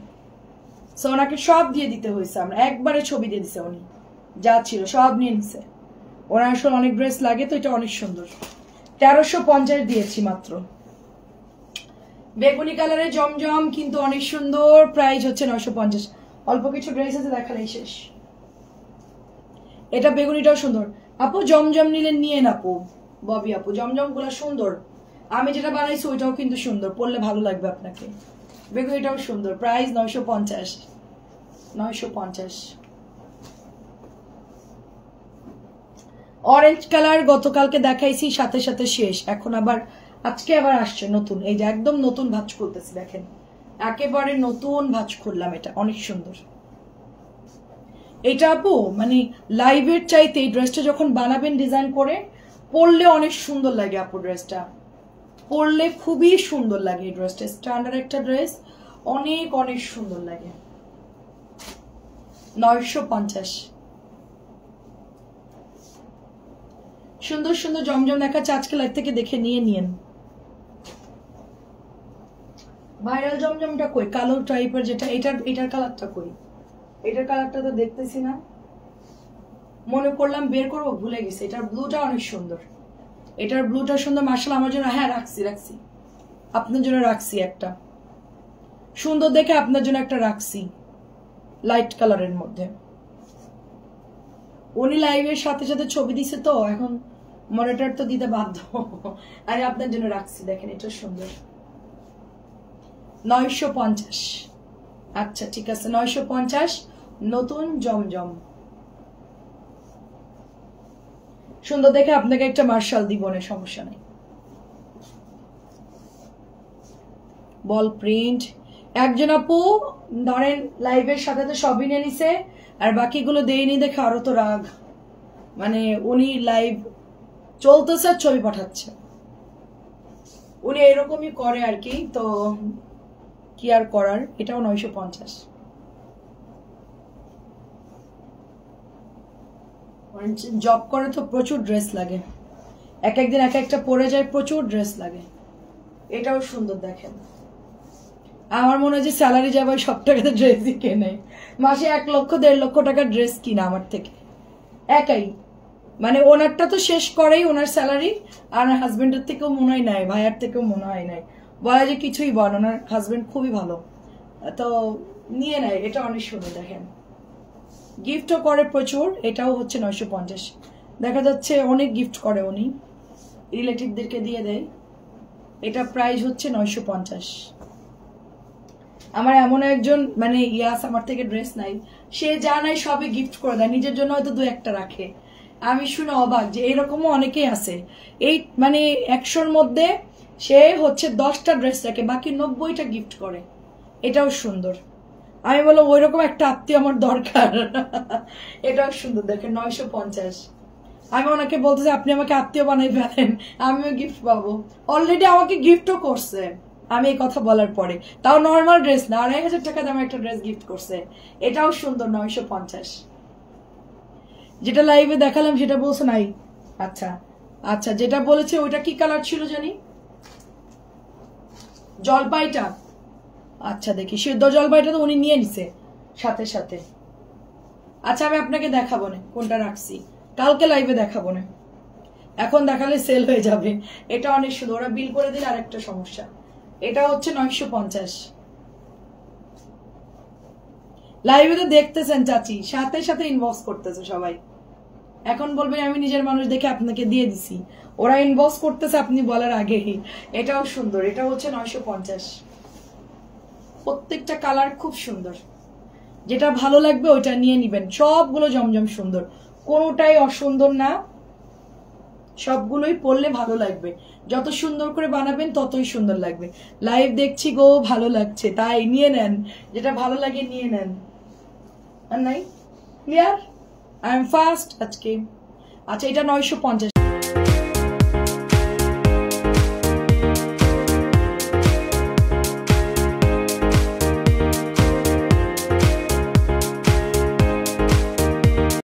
সো ওনাকে সব দিয়ে দিতে হয়েছে। আমরা একবারে ছবি দিয়ে দিছে, উনি যা ছিল সব নিয়ে নিছে। ওনার আসলে অনেক ড্রেস লাগে, তো এটা অনেক সুন্দর। 1350 দিয়েছি মাত্র। বেগুনি কালারের জমজম কিন্তু অনেক সুন্দর, প্রাইস হচ্ছে 950। অল্প কিছু ড্রেস আছে, দেখালেই শেষ। এটা বেগুনিটাও সুন্দর আপু, জমজম নিলে নিয়ে না আপু, ববি আপু, জমজম গুলা সুন্দর। আমি যেটা বানাইছি ওইটাও কিন্তু সুন্দর, পরলে ভালো লাগবে আপনাকে। বেগুনিটাও সুন্দর, প্রাইস 950। 950। অরেঞ্জ কালার গতকালকে দেখাইছি, সাথে সাথে শেষ। এখন আবার আজকে আবার আসছে নতুন, এই যে একদম নতুন ভাঁজ খুলতেছি, দেখেন একেবারে নতুন ভাঁজ খুললাম। এটা অনেক সুন্দর। এটা আপু মানে লাইভের চাইতে এই ড্রেসটা যখন বানাবেন ডিজাইন করে, পরলে অনেক সুন্দর লাগে আপু। ড্রেসটা পরলে খুবই সুন্দর লাগে, এই ড্রেসটা স্ট্যান্ডার্ড একটা ড্রেস, অনেক অনেক সুন্দর লাগে। 950। সুন্দর সুন্দর জমজম দেখাচ্ছে আজকে, লাইভ থেকে দেখে নিয়ে নিয়েন। ভাইরাল জমজমটা কই? কালো টাইপের যেটা, এটার কালারটা কই? এটার কালারটা তো দেখতেছি না, মনে করলাম বের করবো, ভুলে গেছি। এটার ব্লুটা অনেক সুন্দর, এটার ব্লুটা সুন্দর মার্শাল্লাহ। আমার জন্য, হ্যাঁ রাখছি, আপনার জন্য রাখছি একটা সুন্দর দেখে, আপনার জন্য একটা রাখছি লাইট কালারের মধ্যে। উনি লাইভের সাথে সাথে ছবি দিছে, তো এখন মনিটর তো দিতে বাধ্য। আরে আপনার জন্য রাখছি, দেখেন এটা সুন্দর। 950। আচ্ছা ঠিক আছে, 950 নতুন জমজম সুন্দর দেখে আপনাকে একটা মার্শাল দিব না, সমস্যা নেই। বল প্রিন্ট একজন আপু ধরেন লাইভের সাথে তো সবই নিয়ে নিছে, আর বাকিগুলো দেয়নি দেখে আরো তো রাগ। মানে উনি লাইভ চলতেছে, ছবি পাঠাচ্ছে, উনি এরকমই করে আর কি, তো কি আর করার। এটাও 950। জব করে তো প্রচুর ড্রেস লাগে, এক একদিন এক একটা পরে যায়, প্রচুর ড্রেস লাগে। এটাও সুন্দর দেখেন। আমার মনে হয় যে স্যালারি যাবে সব টাকাতে ড্রেসই কেনে, মাসে 1 লক্ষ 1.5 লক্ষ টাকার ড্রেস কিনা আমার থেকে একাই। মানে ওনারটা তো শেষ করেই ওনার স্যালারি, আর হাজবেন্ডের থেকেও মনে হয় নাই, ভাইয়ার থেকেও মনে হয় নাই, বলা যে কিছুই বল। ওনার হাজবেন্ড খুবই ভালো, তো নিয়ে নেয়। এটা অনেক সুন্দর দেখেন, গিফটও করে প্রচুর। এটাও হচ্ছে 950। দেখা যাচ্ছে অনেক গিফট করে উনি, রিলেটিভদেরকে দিয়ে দেয়। এটা প্রাইস হচ্ছে 950। আমার এমন একজন মানে ইয়াস, আমার থেকে ড্রেস নাই, সে যা নাই সবই গিফট করে দেয়, নিজের জন্য হয়তো 2-1টা রাখে। আমি শুনে অবাক যে এরকমও অনেকেই আছে। এই মানে 100-র মধ্যে সে হচ্ছে 10টা ড্রেস রাখে, বাকি 90টা গিফট করে। এটাও সুন্দর। আমি বললাম ওইরকম একটা আত্মীয় আমার দরকার। এটাও সুন্দর দেখেন, 950। আমি ওনাকে বলতেছি আপনি আমাকে আত্মীয় বানাই ফেলেন, আমিও গিফট পাবো। অলরেডি আমাকে গিফটও করছে আমি এই কথা বলার পরে, তাও নর্মাল ড্রেস না, 2500 টাকা দামে একটা ড্রেস গিফট করছে। এটাও সুন্দর, 950। যেটা লাইভে দেখালাম সেটা বলছে নাই। আচ্ছা আচ্ছা, যেটা বলেছে ওইটা কি কালার ছিল জানি, জলপাইটা। আচ্ছা দেখি, সিদ্ধ জলপাইটা তো উনি নিয়ে নিছে সাথে সাথে। আচ্ছা আমি আপনাকে দেখাবো না কোনটা রাখছি, কালকে লাইভে দেখাবো না, এখন দেখালে সেল হয়ে যাবে। এটা অনেক সুন্দর, ওরা বিল করে দিলে আরেকটা সমস্যা। এটা হচ্ছে 950। লাইভে তো দেখতেছেন চাচি, সাথে সাথে ইনবক্স করতেছে সবাই। এখন বলবেন আমি নিজের মানুষ দেখে আপনাকে দিয়ে দিছি, ওরা ইনবক্স করতেছে আপনি বলার আগেই। এটাও সুন্দর, এটা হচ্ছে 950। প্রত্যেকটা কালার খুব সুন্দর, যেটা ভালো লাগবে ওইটা নিয়ে নিবেন। সবগুলো জমজম সুন্দর, কোনোটাই অসুন্দর না, সবগুলোই পরলে ভালো লাগবে। যত সুন্দর করে বানাবেন ততই সুন্দর লাগবে। লাইভ দেখছি গো, ভালো লাগছে, তাই নিয়ে নেন, যেটা ভালো লাগে নিয়ে নেন। আর নাই ক্লিয়ার, আই এম ফাস্ট আজকে। আচ্ছা এটা 950।